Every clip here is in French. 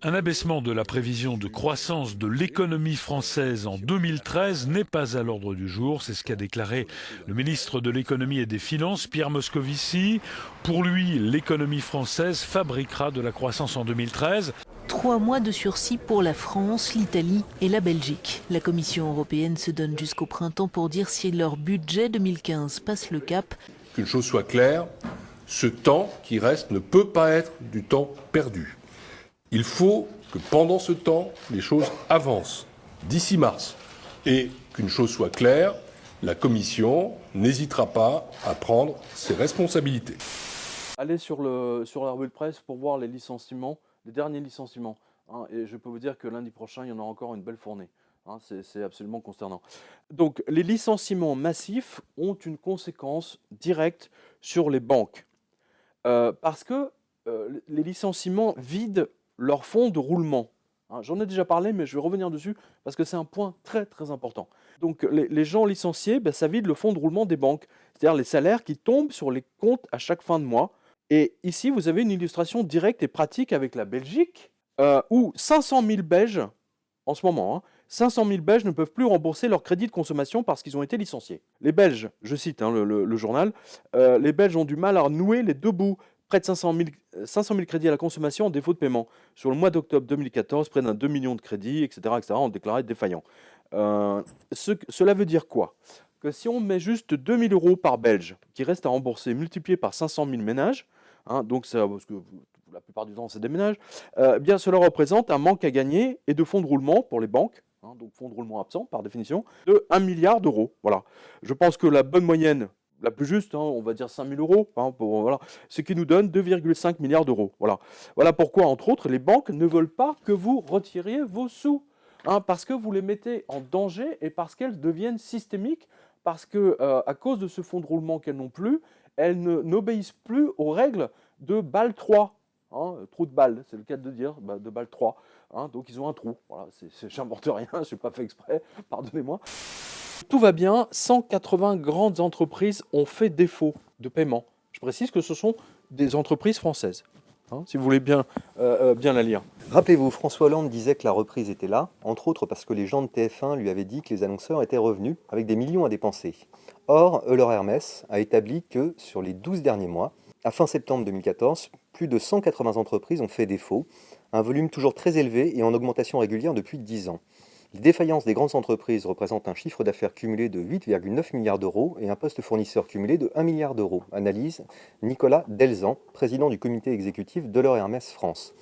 Un abaissement de la prévision de croissance de l'économie française en 2013 n'est pas à l'ordre du jour. C'est ce qu'a déclaré le ministre de l'économie et des finances, Pierre Moscovici. Pour lui, l'économie française fabriquera de la croissance en 2013. 3 mois de sursis pour la France, l'Italie et la Belgique. La Commission européenne se donne jusqu'au printemps pour dire si leur budget 2015 passe le cap. Qu'une chose soit claire, ce temps qui reste ne peut pas être du temps perdu. Il faut que pendant ce temps, les choses avancent d'ici mars. Et qu'une chose soit claire, la Commission n'hésitera pas à prendre ses responsabilités. Allez sur la revue de presse pour voir les licenciements, les derniers licenciements. Et je peux vous dire que lundi prochain, il y en a encore une belle fournée. C'est absolument consternant. Donc, les licenciements massifs ont une conséquence directe sur les banques. Parce que les licenciements vident leur fonds de roulement. J'en ai déjà parlé, mais je vais revenir dessus parce que c'est un point très très important. Donc les gens licenciés, ça vide le fonds de roulement des banques, c'est-à-dire les salaires qui tombent sur les comptes à chaque fin de mois. Et ici, vous avez une illustration directe et pratique avec la Belgique, où 500 000 Belges, en ce moment, 500 000 Belges ne peuvent plus rembourser leur crédit de consommation parce qu'ils ont été licenciés. Les Belges, je cite le journal, les Belges ont du mal à nouer les deux bouts. Près de 500 000 crédits à la consommation en défaut de paiement. Sur le mois d'octobre 2014, près d'un 2 millions de crédits, etc., ont déclaré défaillants. Cela veut dire quoi? Que si on met juste 2 000 € par Belge, qui reste à rembourser, multiplié par 500 000 ménages, donc ça, parce que la plupart du temps c'est des ménages, bien cela représente un manque à gagner et de fonds de roulement pour les banques, donc fonds de roulement absent par définition, de 1 milliard d'euros. Voilà. Je pense que la bonne moyenne, la plus juste, on va dire 5 000 €, voilà, ce qui nous donne 2,5 milliards d'euros. Voilà pourquoi, entre autres, les banques ne veulent pas que vous retiriez vos sous, parce que vous les mettez en danger et parce qu'elles deviennent systémiques, parce que à cause de ce fonds de roulement qu'elles n'ont plus, elles n'obéissent plus aux règles de Bâle 3. Trou de balle, c'est le cas de dire, de Bâle 3. Donc ils ont un trou. Voilà, j'invente rien, je n'ai pas fait exprès, pardonnez-moi. Tout va bien, 180 grandes entreprises ont fait défaut de paiement. Je précise que ce sont des entreprises françaises, si vous voulez bien la lire. Rappelez-vous, François Hollande disait que la reprise était là, entre autres parce que les gens de TF1 lui avaient dit que les annonceurs étaient revenus avec des millions à dépenser. Or, Euler Hermès a établi que sur les 12 derniers mois, à fin septembre 2014, plus de 180 entreprises ont fait défaut, un volume toujours très élevé et en augmentation régulière depuis 10 ans. Les défaillances des grandes entreprises représentent un chiffre d'affaires cumulé de 8,9 milliards d'euros et un poste fournisseur cumulé de 1 milliard d'euros, analyse Nicolas Delzan, président du comité exécutif d'Euler Hermès France.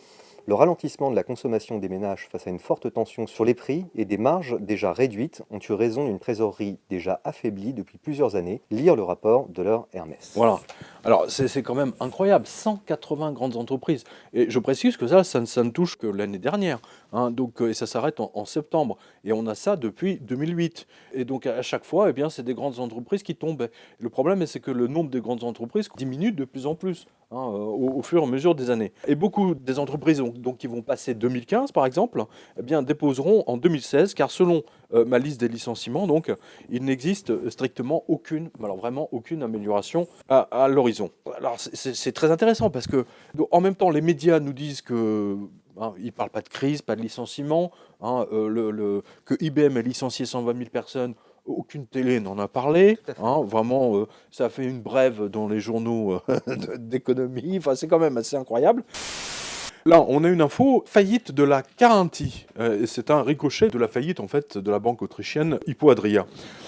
Le ralentissement de la consommation des ménages face à une forte tension sur les prix et des marges déjà réduites ont eu raison d'une trésorerie déjà affaiblie depuis plusieurs années. Lire le rapport d'Euler Hermès. Voilà. Alors, c'est quand même incroyable, 180 grandes entreprises. Et je précise que ça ne touche que l'année dernière. Donc, et ça s'arrête en septembre. Et on a ça depuis 2008. Et donc, à chaque fois, c'est des grandes entreprises qui tombent. Le problème, c'est que le nombre de grandes entreprises diminue de plus en plus au fur et à mesure des années. Et beaucoup des entreprises qui vont passer 2015, par exemple, déposeront en 2016, car selon ma liste des licenciements, donc, il n'existe strictement aucune, alors vraiment aucune amélioration à l'horizon. Alors c'est très intéressant parce que en même temps les médias nous disent que ils parlent pas de crise, pas de licenciement, que IBM a licencié 120 000 personnes. Aucune télé n'en a parlé, vraiment, ça a fait une brève dans les journaux d'économie, c'est quand même assez incroyable. Là, on a une info, faillite de la Carinthie. C'est un ricochet de la faillite, en fait, de la banque autrichienne Hypo Adria.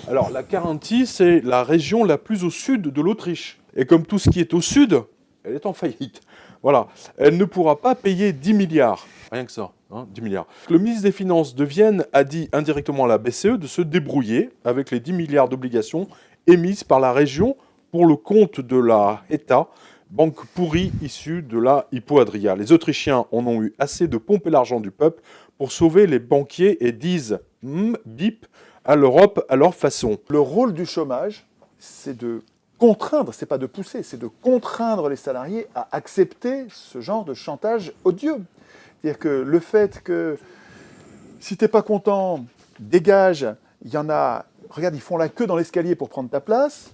Alors, la Carinthie, c'est la région la plus au sud de l'Autriche. Et comme tout ce qui est au sud, elle est en faillite. Voilà. Elle ne pourra pas payer 10 milliards. Rien que ça, 10 milliards. Le ministre des Finances de Vienne a dit indirectement à la BCE de se débrouiller avec les 10 milliards d'obligations émises par la région pour le compte de la ETA, banque pourrie issue de la Hypo Adria. Les Autrichiens en ont eu assez de pomper l'argent du peuple pour sauver les banquiers et disent bip à l'Europe à leur façon. Le rôle du chômage, c'est de contraindre, c'est pas de pousser, c'est de contraindre les salariés à accepter ce genre de chantage odieux. C'est-à-dire que le fait que si t'es pas content, dégage, il y en a, regarde, ils font la queue dans l'escalier pour prendre ta place.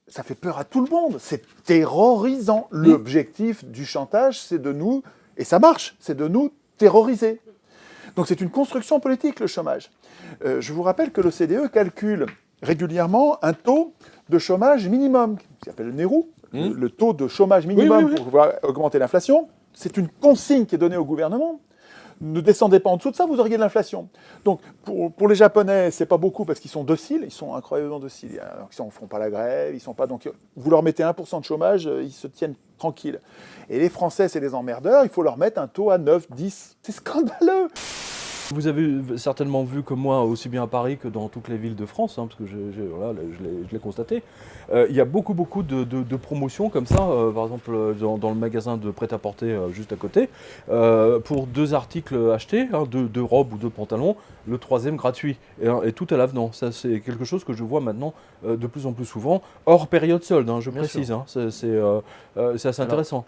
Ça fait peur à tout le monde, c'est terrorisant. L'objectif du chantage, c'est de nous et ça marche, c'est de nous terroriser. Donc c'est une construction politique, le chômage. Je vous rappelle que l'OCDE calcule régulièrement un taux de chômage minimum, qui s'appelle le NERU, le taux de chômage minimum pour pouvoir augmenter l'inflation. C'est une consigne qui est donnée au gouvernement. Ne descendez pas en dessous de ça, vous auriez de l'inflation. Donc, pour les Japonais, c'est pas beaucoup parce qu'ils sont dociles, ils sont incroyablement dociles. Ils ne font pas la grève, ils sont pas. Donc, vous leur mettez 1% de chômage, ils se tiennent tranquilles. Et les Français, c'est des emmerdeurs, il faut leur mettre un taux à 9, 10. C'est scandaleux! Vous avez certainement vu comme moi, aussi bien à Paris que dans toutes les villes de France, parce que je l'ai constaté, il y a beaucoup de promotions comme ça, par exemple dans le magasin de prêt-à-porter juste à côté, pour 2 articles achetés, 2 robes ou 2 pantalons, le 3e gratuit, et tout à l'avenant. Ça, c'est quelque chose que je vois maintenant de plus en plus souvent, hors période solde, je précise, c'est assez intéressant.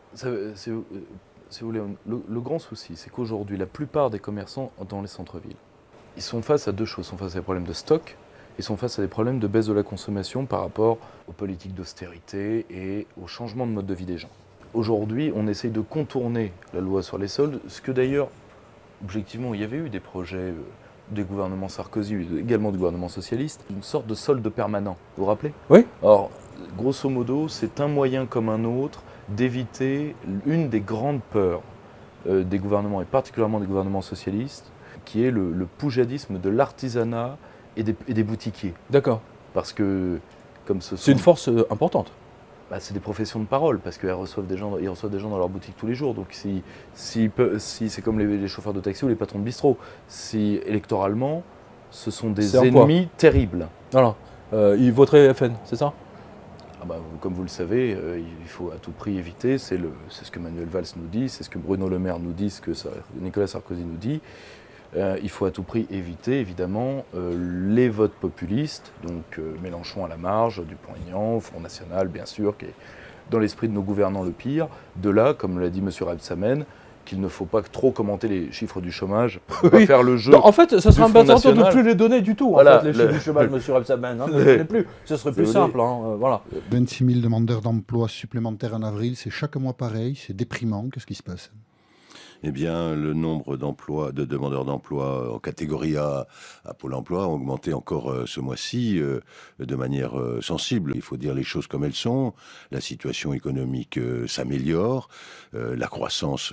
Si vous voulez, le grand souci, c'est qu'aujourd'hui, la plupart des commerçants dans les centres-villes, ils sont face à 2 choses. Ils sont face à des problèmes de stock, ils sont face à des problèmes de baisse de la consommation par rapport aux politiques d'austérité et au changement de mode de vie des gens. Aujourd'hui, on essaye de contourner la loi sur les soldes, ce que d'ailleurs, objectivement, il y avait eu des projets des gouvernements Sarkozy, également du gouvernement socialiste, une sorte de solde permanent. Vous vous rappelez ? Oui. Alors, grosso modo, c'est un moyen comme un autre d'éviter une des grandes peurs des gouvernements, et particulièrement des gouvernements socialistes, qui est le poujadisme de l'artisanat et des boutiquiers. D'accord. Parce que, comme ce sont... C'est une force importante. C'est des professions de parole, parce qu'ils reçoivent des gens dans leur boutique tous les jours. Donc si c'est comme les chauffeurs de taxi ou les patrons de bistrot, si électoralement, ce sont des ennemis terribles. Voilà. Ils voteraient FN, c'est ça ? Comme vous le savez, il faut à tout prix éviter, c'est ce que Manuel Valls nous dit, c'est ce que Bruno Le Maire nous dit, ce que Nicolas Sarkozy nous dit. Il faut à tout prix éviter, évidemment, les votes populistes, donc Mélenchon à la marge, Dupont-Aignan, Front National, bien sûr, qui est dans l'esprit de nos gouvernants le pire. De là, comme l'a dit M. Rebsamen, qu'il ne faut pas trop commenter les chiffres du chômage, pour pas faire le jeu. En fait, ça serait intéressant de ne plus les donner du tout, voilà, les chiffres du chômage, M. Rebsamen. Ne les plus. Ce serait plus simple. Voilà. 26 000 demandeurs d'emploi supplémentaires en avril, c'est chaque mois pareil, c'est déprimant. Qu'est-ce qui se passe ? Eh bien, le nombre de demandeurs d'emploi en catégorie A à Pôle emploi a augmenté encore ce mois-ci de manière sensible. Il faut dire les choses comme elles sont. La situation économique s'améliore. La croissance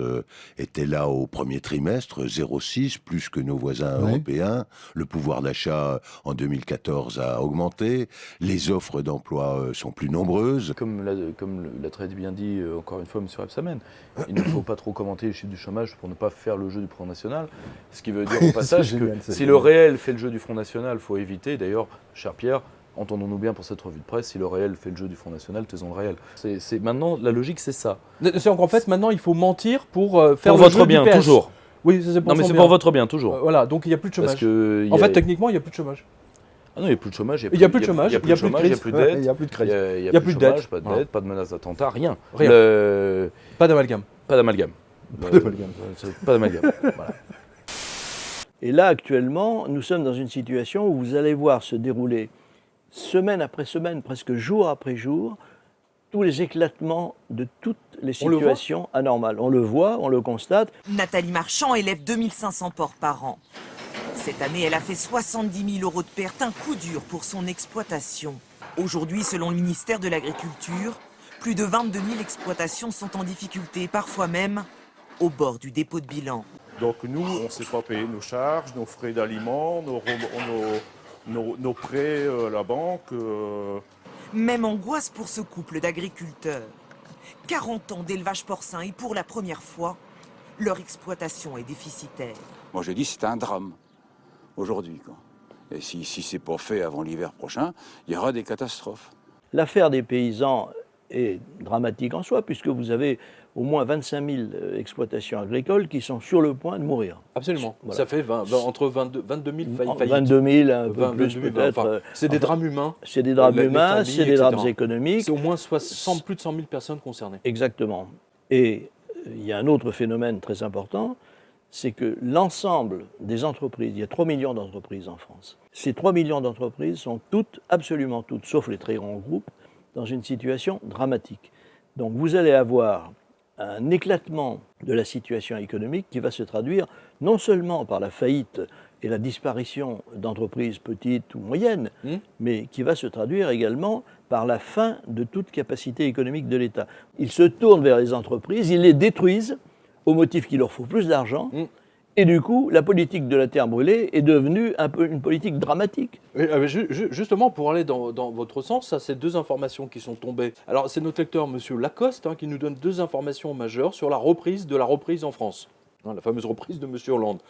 était là au premier trimestre, 0,6, plus que nos voisins européens. Le pouvoir d'achat en 2014 a augmenté. Les offres d'emploi sont plus nombreuses. Comme l'a très bien dit encore une fois M. Rebsamen, il ne faut pas trop commenter les chiffres du chômage pour ne pas faire le jeu du Front National. Ce qui veut dire au passage que si le réel fait le jeu du Front National, il faut éviter. D'ailleurs, cher Pierre, entendons-nous bien pour cette revue de presse, si le réel fait le jeu du Front National, taisons le réel. Maintenant, la logique, c'est ça. C'est-à-dire qu'en fait, maintenant, il faut mentir pour faire pour le votre jeu bien, du PS. toujours. Oui, c'est pour non, mais c'est bien. pour votre bien, toujours. Voilà, donc il n'y a plus de chômage. En fait, techniquement, il n'y a plus de chômage. Ah non, il n'y a plus de chômage. Il n'y a plus de chômage, il n'y a plus de dette, il n'y a plus de crise. Il n'y a plus de dette, pas de dette, pas de menace d'attentat, rien. Pas d'amalgame. Pas d'amalgame. Pas d'amalgame. Voilà. Et là, actuellement, nous sommes dans une situation où vous allez voir se dérouler semaine après semaine, presque jour après jour, tous les éclatements de toutes les situations anormales. On le voit, on le constate. Nathalie Marchand élève 2500 porcs par an. Cette année, elle a fait 70 000 € de pertes, un coup dur pour son exploitation. Aujourd'hui, selon le ministère de l'Agriculture, plus de 22 000 exploitations sont en difficulté, parfois même au bord du dépôt de bilan. Donc nous, on ne sait pas payer nos charges, nos frais d'aliments, nos prêts à la banque. Même angoisse pour ce couple d'agriculteurs. 40 ans d'élevage porcin et pour la première fois, leur exploitation est déficitaire. Moi je dis c'est un drame aujourd'hui. Et si c'est pas fait avant l'hiver prochain, il y aura des catastrophes. L'affaire des paysans est dramatique en soi, puisque vous avez au moins 25 000 exploitations agricoles qui sont sur le point de mourir. Absolument. Voilà. Ça fait entre 22 000 faillites. 22 000, un peu plus peut-être. Enfin, c'est des drames humains. C'est des drames humains, c'est des drames économiques. C'est au moins plus de 100 000 personnes concernées. Exactement. Et il y a un autre phénomène très important, c'est que l'ensemble des entreprises, il y a 3 millions d'entreprises en France. Ces 3 millions d'entreprises sont toutes, absolument toutes, sauf les très grands groupes, dans une situation dramatique. Donc vous allez avoir un éclatement de la situation économique qui va se traduire non seulement par la faillite et la disparition d'entreprises petites ou moyennes, mais qui va se traduire également par la fin de toute capacité économique de l'État. Ils se tournent vers les entreprises, ils les détruisent au motif qu'il leur faut plus d'argent, et du coup, la politique de la terre brûlée est devenue un peu une politique dramatique. Justement, pour aller dans votre sens, ça, c'est deux informations qui sont tombées. Alors, c'est notre lecteur, M. Lacoste, qui nous donne deux informations majeures sur la reprise en France. La fameuse reprise de M. Hollande.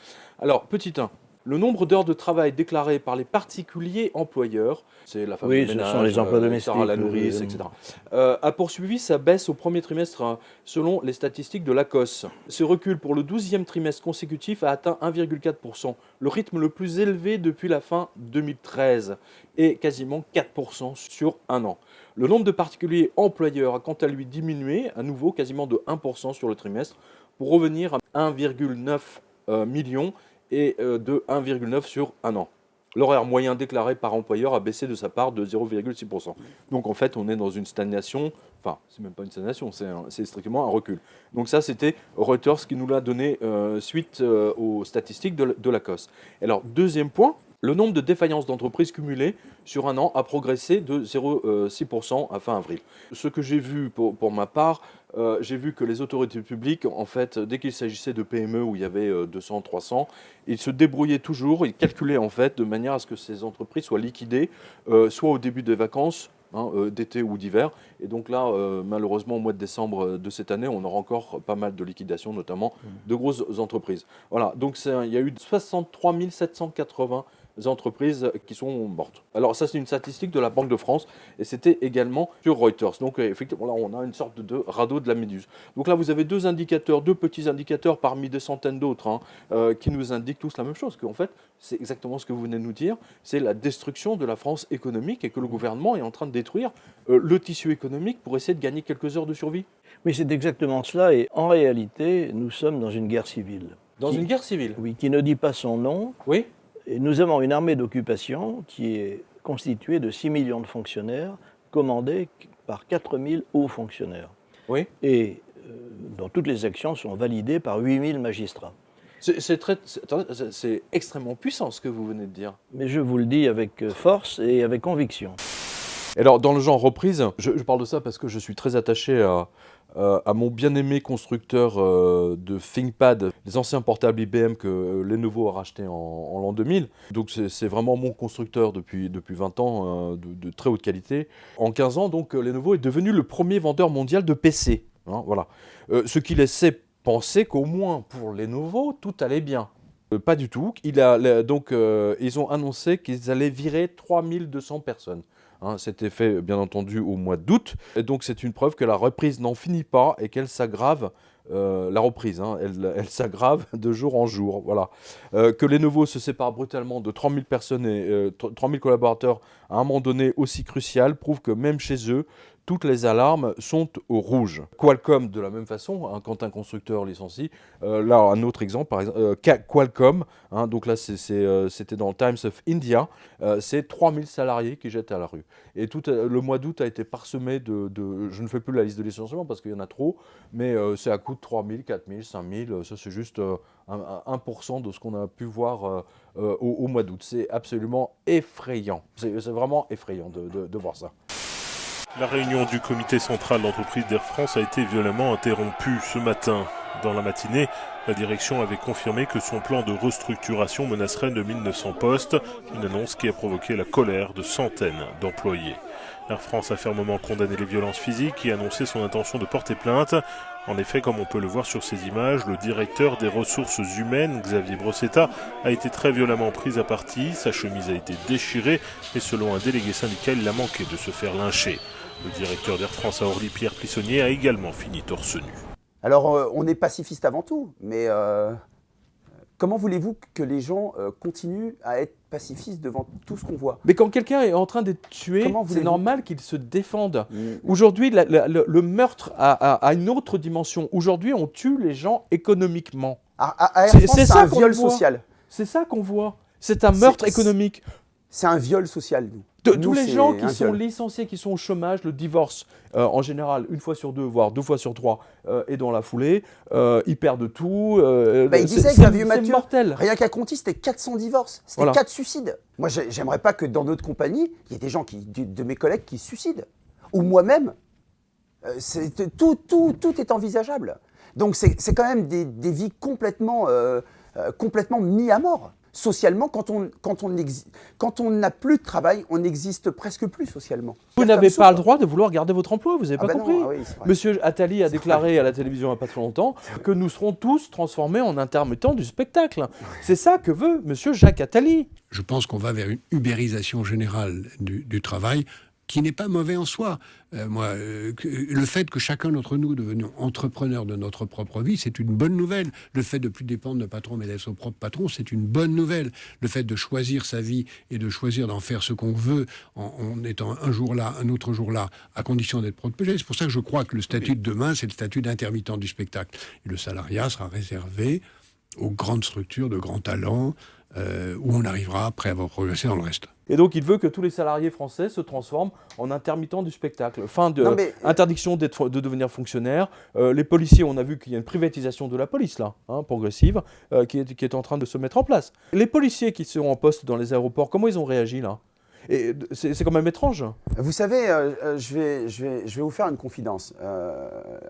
Alors, petit 1. Le nombre d'heures de travail déclarées par les particuliers employeurs, c'est la femme de ménage, ce sont les emplois domestiques, Sarah la nourrice, etc., a poursuivi sa baisse au premier trimestre selon les statistiques de l'ACOS. Ce recul pour le 12e trimestre consécutif a atteint 1,4%, le rythme le plus élevé depuis la fin 2013, et quasiment 4% sur un an. Le nombre de particuliers employeurs a quant à lui diminué, à nouveau quasiment de 1% sur le trimestre, pour revenir à 1,9 million, et de 1,9 sur un an. L'horaire moyen déclaré par employeur a baissé de sa part de 0,6%. Donc en fait, on est dans une stagnation, enfin, c'est même pas une stagnation, c'est strictement un recul. Donc ça, c'était Reuters qui nous l'a donné suite aux statistiques de l'ACOS. Alors, deuxième point, le nombre de défaillances d'entreprises cumulées sur un an a progressé de 0,6% à fin avril. Ce que j'ai vu pour ma part, j'ai vu que les autorités publiques, en fait, dès qu'il s'agissait de PME où il y avait 200, 300, ils se débrouillaient toujours, ils calculaient en fait de manière à ce que ces entreprises soient liquidées, soit au début des vacances, d'été ou d'hiver. Et donc là, malheureusement, au mois de décembre de cette année, on aura encore pas mal de liquidations, notamment de grosses entreprises. Voilà, donc il y a eu 63 780 entreprises qui sont mortes. Alors ça, c'est une statistique de la Banque de France et c'était également sur Reuters. Donc effectivement, là, on a une sorte de radeau de la Méduse. Donc là, vous avez deux petits indicateurs parmi des centaines d'autres qui nous indiquent tous la même chose, qu'en fait, c'est exactement ce que vous venez de nous dire, c'est la destruction de la France économique et que le gouvernement est en train de détruire le tissu économique pour essayer de gagner quelques heures de survie. Mais c'est exactement cela et en réalité, nous sommes dans une guerre civile. Une guerre civile ? Oui, qui ne dit pas son nom. Oui. Et nous avons une armée d'occupation qui est constituée de 6 millions de fonctionnaires commandés par 4 000 hauts fonctionnaires. Oui. Et dont toutes les actions sont validées par 8 000 magistrats. C'est extrêmement puissant ce que vous venez de dire. Mais je vous le dis avec force et avec conviction. Alors, dans le genre reprise, je parle de ça parce que je suis très attaché à mon bien-aimé constructeur de ThinkPad, les anciens portables IBM que Lenovo a racheté en l'an 2000. Donc, c'est vraiment mon constructeur depuis 20 ans, de très haute qualité. En 15 ans, donc, Lenovo est devenu le premier vendeur mondial de PC. Voilà. Ce qui laissait penser qu'au moins pour Lenovo, tout allait bien. Pas du tout. Ils ont annoncé qu'ils allaient virer 3200 personnes. C'était fait, bien entendu, au mois d'août. Et donc, c'est une preuve que la reprise n'en finit pas et qu'elle s'aggrave. La reprise, elle s'aggrave de jour en jour. Voilà. Que Lenovo se sépare brutalement de 3000 personnes et 3000 collaborateurs à un moment donné aussi crucial prouve que même chez eux, toutes les alarmes sont au rouge. Qualcomm, de la même façon, quand un constructeur licencie. Là, un autre exemple, par exemple, Qualcomm, donc là, c'était dans Times of India, c'est 3000 salariés qui jettent à la rue. Et tout le mois d'août a été parsemé je ne fais plus la liste de licenciements parce qu'il y en a trop, mais c'est à coût de 3000, 4000, 5000, ça c'est juste 1% de ce qu'on a pu voir au mois d'août. C'est absolument effrayant. C'est vraiment effrayant de voir ça. La réunion du comité central d'entreprise d'Air France a été violemment interrompue ce matin. Dans la matinée, la direction avait confirmé que son plan de restructuration menacerait de 1900 postes, une annonce qui a provoqué la colère de centaines d'employés. Air France a fermement condamné les violences physiques et annoncé son intention de porter plainte. En effet, comme on peut le voir sur ces images, le directeur des ressources humaines, Xavier Brossetta, a été très violemment pris à partie, sa chemise a été déchirée et selon un délégué syndical, il a manqué de se faire lyncher. Le directeur d'Air France à Orly, Pierre Plissonnier, a également fini torse nu. Alors, on est pacifiste avant tout, mais comment voulez-vous que les gens continuent à être pacifistes devant tout ce qu'on voit ? Mais quand quelqu'un est en train d'être tué, c'est normal qu'il se défende. Aujourd'hui, le meurtre a une autre dimension. Aujourd'hui, on tue les gens économiquement. À Air France, c'est un viol social. C'est ça qu'on voit. C'est un meurtre économique. C'est un viol social, nous. Tous les gens qui sont licenciés, qui sont au chômage, le divorce, en général, 1 fois sur 2, voire 2 fois sur 3, est dans la foulée. Ils perdent tout. Il disait que Xavier Mathieu, mortel. Rien qu'à Conti, c'était 400 divorces. C'était Voilà. 4 suicides. Moi, j'aimerais pas que dans notre compagnie, il y ait des gens, de mes collègues qui se suicident. Ou moi-même. Tout est envisageable. Donc c'est quand même des vies complètement mis à mort. Socialement, quand on n'a plus de travail, on n'existe presque plus socialement. Vous n'avez pas le droit de vouloir garder votre emploi, vous n'avez pas compris. Non, oui, Monsieur Attali a déclaré à la télévision il n'y a pas très longtemps que nous serons tous transformés en intermittents du spectacle. C'est ça que veut Monsieur Jacques Attali. Je pense qu'on va vers une ubérisation générale du travail, qui n'est pas mauvais en soi. Le fait que chacun d'entre nous devenions entrepreneurs de notre propre vie, c'est une bonne nouvelle. Le fait de plus dépendre de patron, mais d'être son propre patron, c'est une bonne nouvelle. Le fait de choisir sa vie et de choisir d'en faire ce qu'on veut, en étant un jour là, un autre jour là, à condition d'être protégé. C'est pour ça que je crois que le statut de demain, c'est le statut d'intermittent du spectacle. Et le salariat sera réservé aux grandes structures de grands talents, où on arrivera après avoir progressé dans le reste. Et donc, il veut que tous les salariés français se transforment en intermittents du spectacle. Interdiction de devenir fonctionnaire. Les policiers, on a vu qu'il y a une privatisation de la police, là, progressive, qui est en train de se mettre en place. Les policiers qui sont en poste dans les aéroports, comment ils ont réagi, là ? Et c'est quand même étrange. Vous savez, je vais vous faire une confidence.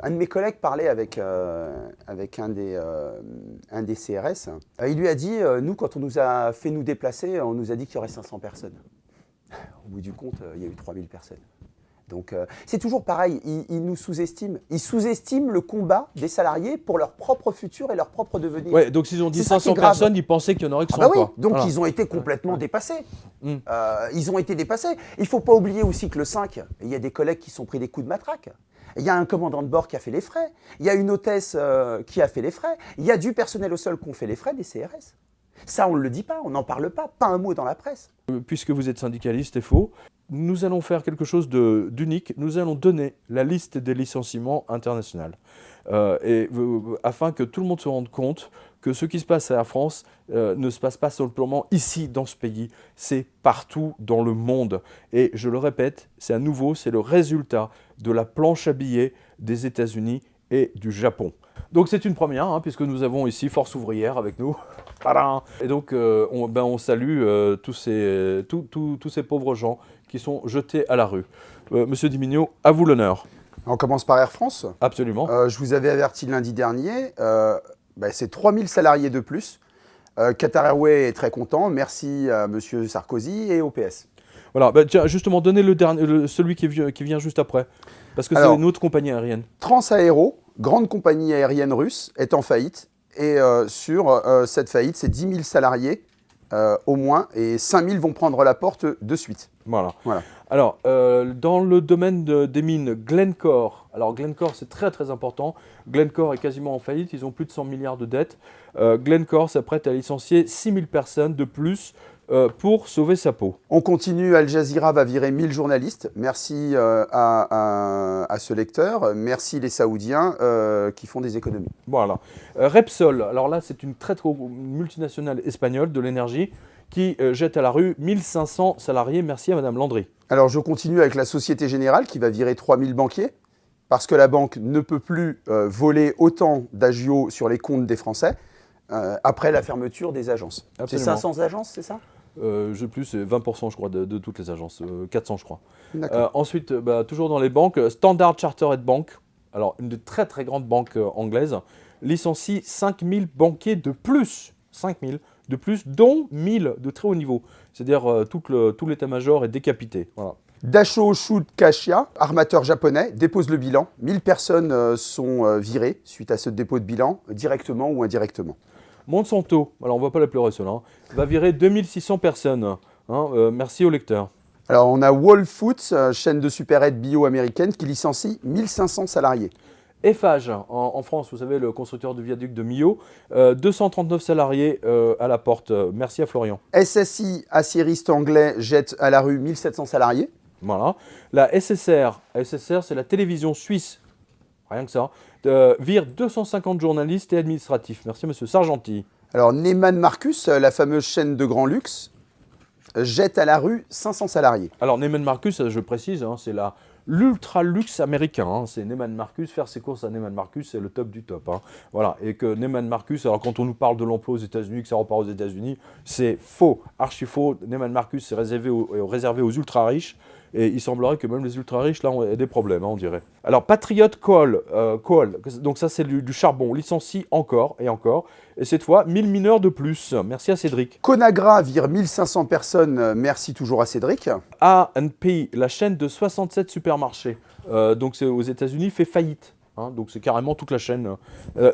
Un de mes collègues parlait avec un des CRS. Il lui a dit, nous, quand on nous a fait nous déplacer, on nous a dit qu'il y aurait 500 personnes. Au bout du compte, il y a eu 3000 personnes. Donc c'est toujours pareil, ils nous sous-estiment. Ils sous-estiment le combat des salariés pour leur propre futur et leur propre devenir. Ouais, donc s'ils ont dit 500 personnes, ils pensaient qu'il y en aurait que 100. Oui. Donc voilà. Ils ont été complètement dépassés. Ils ont été dépassés. Il ne faut pas oublier aussi que le 5, il y a des collègues qui sont pris des coups de matraque. Il y a un commandant de bord qui a fait les frais. Il y a une hôtesse qui a fait les frais. Il y a du personnel au sol qui ont fait les frais des CRS. Ça, on ne le dit pas, on n'en parle pas un mot dans la presse. Puisque vous êtes syndicaliste, FO, nous allons faire quelque chose d'unique. Nous allons donner la liste des licenciements internationaux. Afin que tout le monde se rende compte que ce qui se passe à la France ne se passe pas simplement ici, dans ce pays, c'est partout dans le monde. Et je le répète, c'est à nouveau, c'est le résultat de la planche à billets des États-Unis et du Japon. Donc c'est une première, puisque nous avons ici Force ouvrière avec nous. Et donc on salue tous ces pauvres gens qui sont jetés à la rue. Monsieur Dimigno, à vous l'honneur. On commence par Air France. Absolument. Je vous avais averti lundi dernier, c'est 3000 salariés de plus. Qatar Airways est très content. Merci à M. Sarkozy et au PS. Voilà, tiens, justement, donnez celui qui vient juste après. Parce que c'est une autre compagnie aérienne. Transaéro, grande compagnie aérienne russe, est en faillite. Et sur cette faillite, c'est 10 000 salariés au moins, et 5 000 vont prendre la porte de suite. Voilà. Alors, dans le domaine des mines, Glencore, alors Glencore c'est très très important, Glencore est quasiment en faillite, ils ont plus de 100 milliards de dettes. Glencore s'apprête à licencier 6 000 personnes de plus pour sauver sa peau. On continue, Al Jazeera va virer 1000 journalistes. Merci à ce lecteur. Merci les Saoudiens qui font des économies. Voilà. Repsol, alors là c'est une très multinationale espagnole de l'énergie qui jette à la rue 1500 salariés. Merci à Madame Landry. Alors je continue avec la Société Générale qui va virer 3000 banquiers parce que la banque ne peut plus voler autant d'agios sur les comptes des Français après la fermeture des agences. Absolument. C'est 500 agences, c'est ça ? Je sais plus, c'est 20% je crois de toutes les agences, 400 je crois. Ensuite, toujours dans les banques, Standard Chartered Bank, alors une des très très grandes banques anglaises, licencie 5000 banquiers de plus, 5000 de plus, dont 1000 de très haut niveau. C'est-à-dire tout l'état-major est décapité. Voilà. Dasho Shunkashia, armateur japonais, dépose le bilan. 1000 personnes sont virées suite à ce dépôt de bilan, directement ou indirectement. Monsanto, alors on ne va pas la pleurer cela, va virer 2600 personnes. Merci au lecteur. Alors on a Whole Foods, chaîne de supérette bio américaine, qui licencie 1500 salariés. Eiffage, en France, vous savez, le constructeur du viaduc de Millau, 239 salariés à la porte. Merci à Florian. SSI, aciériste anglais, jette à la rue 1700 salariés. Voilà. La SSR c'est la télévision suisse, rien que ça, vire 250 journalistes et administratifs. Merci monsieur Sargenti. Alors Neiman Marcus, la fameuse chaîne de grand luxe, jette à la rue 500 salariés. Alors Neiman Marcus, je précise, hein, c'est l'ultra luxe américain. Hein. C'est Neiman Marcus, faire ses courses à Neiman Marcus, c'est le top du top. Hein. Voilà. Et que Neiman Marcus, alors quand on nous parle de l'emploi aux États-Unis, que ça repart aux États-Unis, c'est faux, archi faux. Neiman Marcus, c'est réservé aux ultra riches. Et il semblerait que même les ultra riches, là, ont des problèmes, hein, on dirait. Alors, Patriot Coal, donc ça c'est du charbon, licencie encore et encore. Et cette fois, 1000 mineurs de plus. Merci à Cédric. Conagra vire 1500 personnes, merci toujours à Cédric. A&P, la chaîne de 67 supermarchés, donc c'est aux États-Unis, fait faillite. Hein, donc c'est carrément toute la chaîne.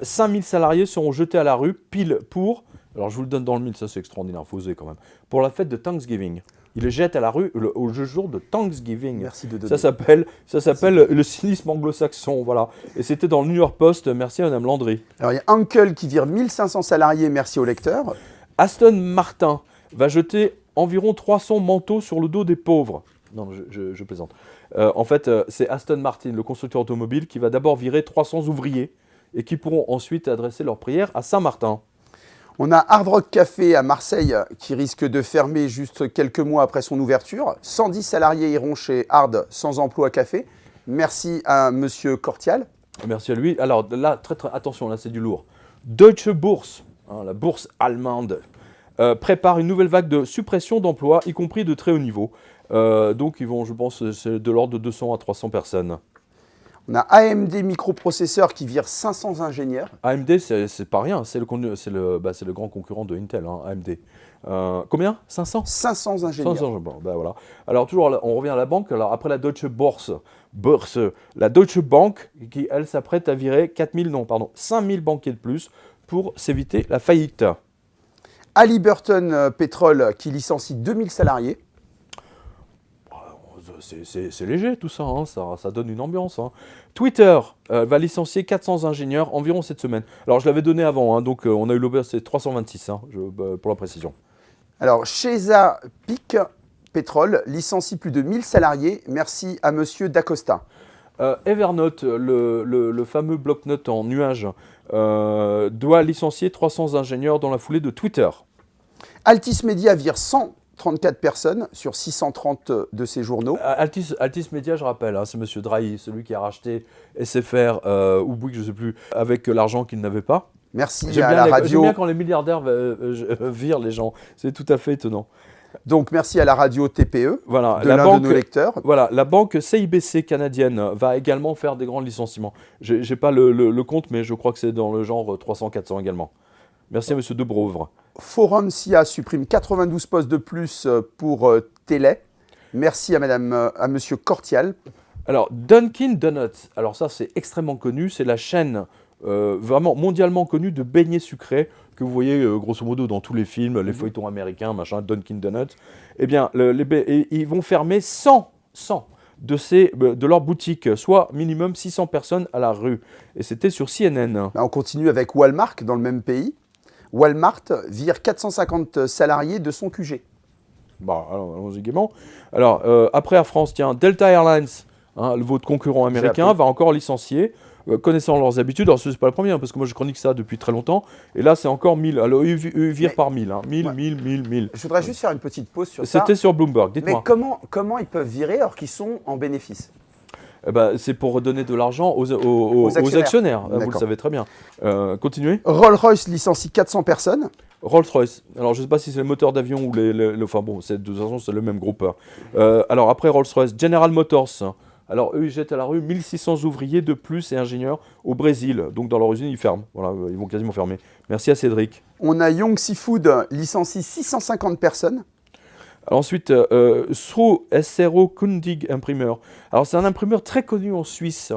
5000 salariés seront jetés à la rue, pile pour, alors je vous le donne dans le mille, ça c'est extraordinaire, faut oser quand même, pour la fête de Thanksgiving. Ils les jettent à la rue au jour de Thanksgiving. Merci de donner. Ça s'appelle le cynisme anglo-saxon, voilà. Et c'était dans le New York Post, merci à Mme Landry. Alors il y a Uncle qui vire 1500 salariés, merci au lecteur. Aston Martin va jeter environ 300 manteaux sur le dos des pauvres. Non, je plaisante. En fait, c'est Aston Martin, le constructeur automobile, qui va d'abord virer 300 ouvriers et qui pourront ensuite adresser leurs prières à Saint-Martin. On a Hard Rock Café à Marseille qui risque de fermer juste quelques mois après son ouverture. 110 salariés iront chez Hard sans emploi café. Merci à Monsieur Cortial. Merci à lui. Alors là, attention, là c'est du lourd. Deutsche Börse, hein, la bourse allemande, prépare une nouvelle vague de suppression d'emplois, y compris de très haut niveau. Donc ils vont, je pense, c'est de l'ordre de 200 à 300 personnes. On a AMD Microprocesseurs qui vire 500 ingénieurs. AMD, c'est pas rien, c'est le grand concurrent de Intel, hein, AMD. Combien 500 500 ingénieurs. 500, bon, ben voilà. Alors toujours, on revient à la banque. Alors après la Deutsche Börse, la Deutsche Bank, qui elle s'apprête à virer 5000 banquiers de plus pour s'éviter la faillite. Halliburton Pétrole qui licencie 2000 salariés. C'est léger tout ça, hein, ça donne une ambiance. Hein. Twitter va licencier 400 ingénieurs environ cette semaine. Alors je l'avais donné avant, hein, donc on a eu l'auberge, c'est 326 hein, pour la précision. Alors Chesapeake Pétrole licencie plus de 1000 salariés, merci à Monsieur Dacosta. Evernote, le fameux bloc-notes en nuage, doit licencier 300 ingénieurs dans la foulée de Twitter. Altis Media vire 134 personnes sur 630 de ses journaux. Altis Media, je rappelle, hein, c'est M. Drahi, celui qui a racheté SFR ou Bouygues, je ne sais plus, avec l'argent qu'il n'avait pas. Merci à la radio. J'aime bien quand les milliardaires virent les gens, c'est tout à fait étonnant. Donc merci à la radio TPE, voilà, de l'un de nos lecteurs. Voilà, la banque CIBC canadienne va également faire des grands licenciements. Je n'ai pas le compte, mais je crois que c'est dans le genre 300-400 également. Merci à M. Debrouvre. Forum SIA supprime 92 postes de plus pour Télé. Merci à M. Cortial. Alors, Dunkin' Donuts, alors ça c'est extrêmement connu, c'est la chaîne vraiment mondialement connue de beignets sucrés que vous voyez grosso modo dans tous les films, les feuilletons américains, machin, Dunkin' Donuts. Eh bien, ils vont fermer 100 de leurs boutiques, soit minimum 600 personnes à la rue. Et c'était sur CNN. On continue avec Walmart dans le même pays. Walmart vire 450 salariés de son QG. Bah, alors, allons-y gaiement. Alors, après Air France, tiens, Delta Airlines, hein, votre concurrent américain, va encore licencier, connaissant leurs habitudes. Alors, ce n'est pas le premier, hein, parce que moi, je chronique ça depuis très longtemps. Et là, c'est encore 1000. Alors, eux virent par 1000. Hein, 1000. Je voudrais juste faire une petite pause sur ça. C'était sur Bloomberg, dites-moi. Mais comment ils peuvent virer alors qu'ils sont en bénéfice ? Eh ben, c'est pour redonner de l'argent aux actionnaires. Vous le savez très bien. Continuez. Rolls-Royce licencie 400 personnes. Rolls-Royce. Alors, je ne sais pas si c'est le moteur d'avion ou enfin bon, de toute façon, c'est le même groupe. Alors, après Rolls-Royce, General Motors. Alors, eux, ils jettent à la rue 1600 ouvriers de plus et ingénieurs au Brésil. Donc, dans leur usine, ils ferment. Voilà, ils vont quasiment fermer. Merci à Cédric. On a Young Seafood licencie 650 personnes. Alors ensuite, SRO Kundig imprimeur. Alors c'est un imprimeur très connu en Suisse,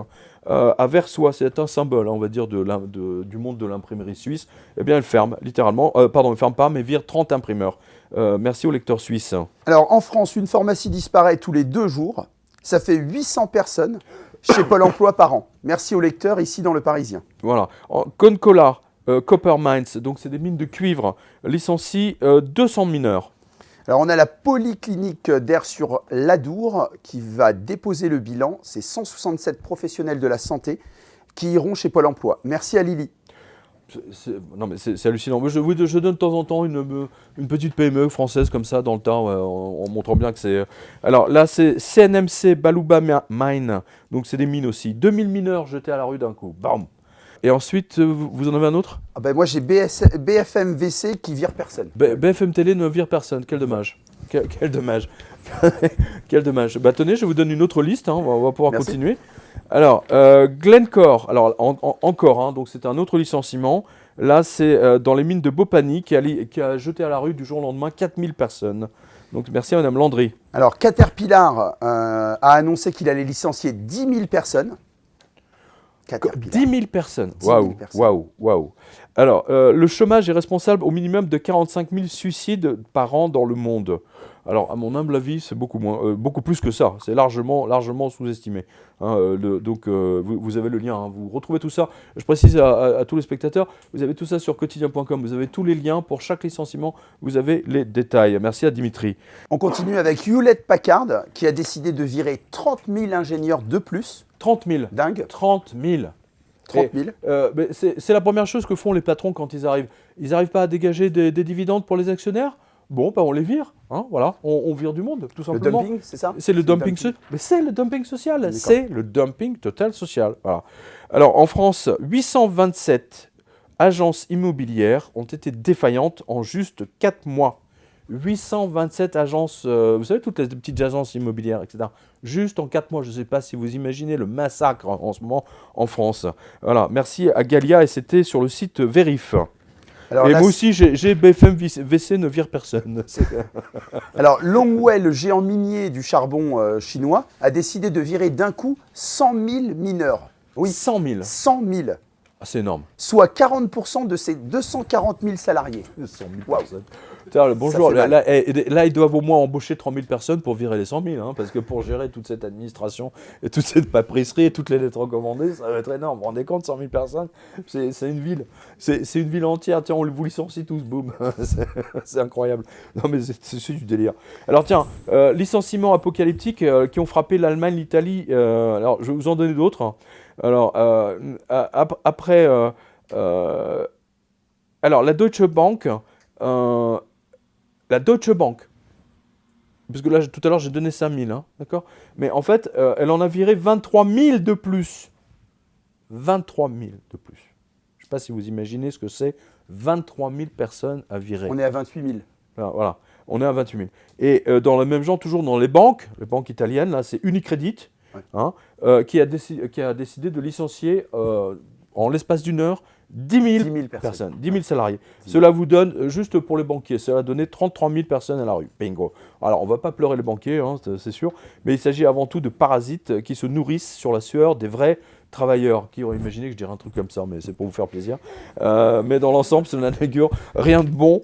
à Versoix, c'est un symbole, hein, on va dire, du monde de l'imprimerie suisse. Eh bien, elle ferme, littéralement. Pardon, elle ne ferme pas, mais vire 30 imprimeurs. Merci aux lecteurs suisses. Alors en France, une pharmacie disparaît tous les 2 jours. Ça fait 800 personnes chez Pôle emploi par an. Merci aux lecteurs ici dans Le Parisien. Voilà. Concola, Copper Mines, donc c'est des mines de cuivre, licencie 200 mineurs. Alors on a la polyclinique d'Aire-sur-l'Adour qui va déposer le bilan. C'est 167 professionnels de la santé qui iront chez Pôle emploi. Merci à Lily. Non mais c'est hallucinant. Moi, je donne de temps en temps une petite PME française comme ça dans le temps, en montrant bien que c'est... Alors là, c'est CNMC Baluba Mine, donc c'est des mines aussi. 2000 mineurs jetés à la rue d'un coup. Bam. Et ensuite, vous en avez un autre? Moi j'ai BFM VC qui vire personne. BFM Télé ne vire personne, quel dommage. Quel dommage. Quel dommage. Tenez, je vous donne une autre liste, hein, on va pouvoir continuer. Alors, Glencore, alors encore, hein, donc c'est un autre licenciement. Là, c'est dans les mines de Bopany qui a jeté à la rue du jour au lendemain 4000 personnes. Donc merci à Mme Landry. Alors, Caterpillar a annoncé qu'il allait licencier 10 000 personnes. 10 000 personnes. Waouh. Alors, le chômage est responsable au minimum de 45 000 suicides par an dans le monde. Alors, à mon humble avis, c'est beaucoup plus que ça. C'est largement sous-estimé. Hein, donc, vous avez le lien. Hein, vous retrouvez tout ça. Je précise à tous les spectateurs, vous avez tout ça sur quotidien.com. Vous avez tous les liens pour chaque licenciement. Vous avez les détails. Merci à Dimitri. On continue avec Hewlett Packard qui a décidé de virer 30 000 ingénieurs de plus. 30 000. Dingue. 30 000. 30 000. C'est la première chose que font les patrons quand ils arrivent. Ils n'arrivent pas à dégager des dividendes pour les actionnaires. Bon, on les vire, hein, voilà, on vire du monde, tout simplement. Le dumping, c'est ça? C'est le dumping, mais c'est le dumping social, c'est le dumping total social. Voilà. Alors, en France, 827 agences immobilières ont été défaillantes en juste 4 mois. 827 agences, vous savez, toutes les petites agences immobilières, etc. Juste en 4 mois, je ne sais pas si vous imaginez le massacre en ce moment en France. Voilà, merci à Galia, et c'était sur le site Vérif. Alors, et moi aussi, j'ai BFM VC ne vire personne. Alors, Longwei, le géant minier du charbon chinois, a décidé de virer d'un coup 100 000 mineurs. Oui, 100 000. 100 000. Ah, c'est énorme. Soit 40% de ses 240 000 salariés. 100 000 personnes. Bonjour, là, ils doivent au moins embaucher 3 000 personnes pour virer les 100 000, hein, parce que pour gérer toute cette administration et toute cette paperisserie et toutes les lettres recommandées, ça va être énorme. Vous vous rendez compte, 100 000 personnes, c'est une ville. C'est une ville entière. Tiens, on vous licencie tous, boum. C'est incroyable. Non, mais c'est du délire. Alors, tiens, licenciements apocalyptiques qui ont frappé l'Allemagne, l'Italie. Alors, je vais vous en donner d'autres. Alors, après... alors, la Deutsche Bank... La Deutsche Bank, parce que là, tout à l'heure, j'ai donné 5 000, hein, d'accord? Mais en fait, elle en a viré 23 000 de plus. 23 000 de plus. Je ne sais pas si vous imaginez ce que c'est, 23 000 personnes à virer. On est à 28 000. Voilà, on est à 28 000. Et dans le même genre, toujours dans les banques italiennes, là, c'est Unicredit, hein, qui a décidé de licencier en l'espace d'une heure 10 000 personnes, 10 000 salariés. Cela vous donne, juste pour les banquiers, cela a donné 33 000 personnes à la rue. Bingo. Alors, on ne va pas pleurer les banquiers, hein, c'est sûr, mais il s'agit avant tout de parasites qui se nourrissent sur la sueur des vrais travailleurs. Qui auraient imaginé que je dirais un truc comme ça, mais c'est pour vous faire plaisir. Mais dans l'ensemble, ça n'inaugure rien de bon.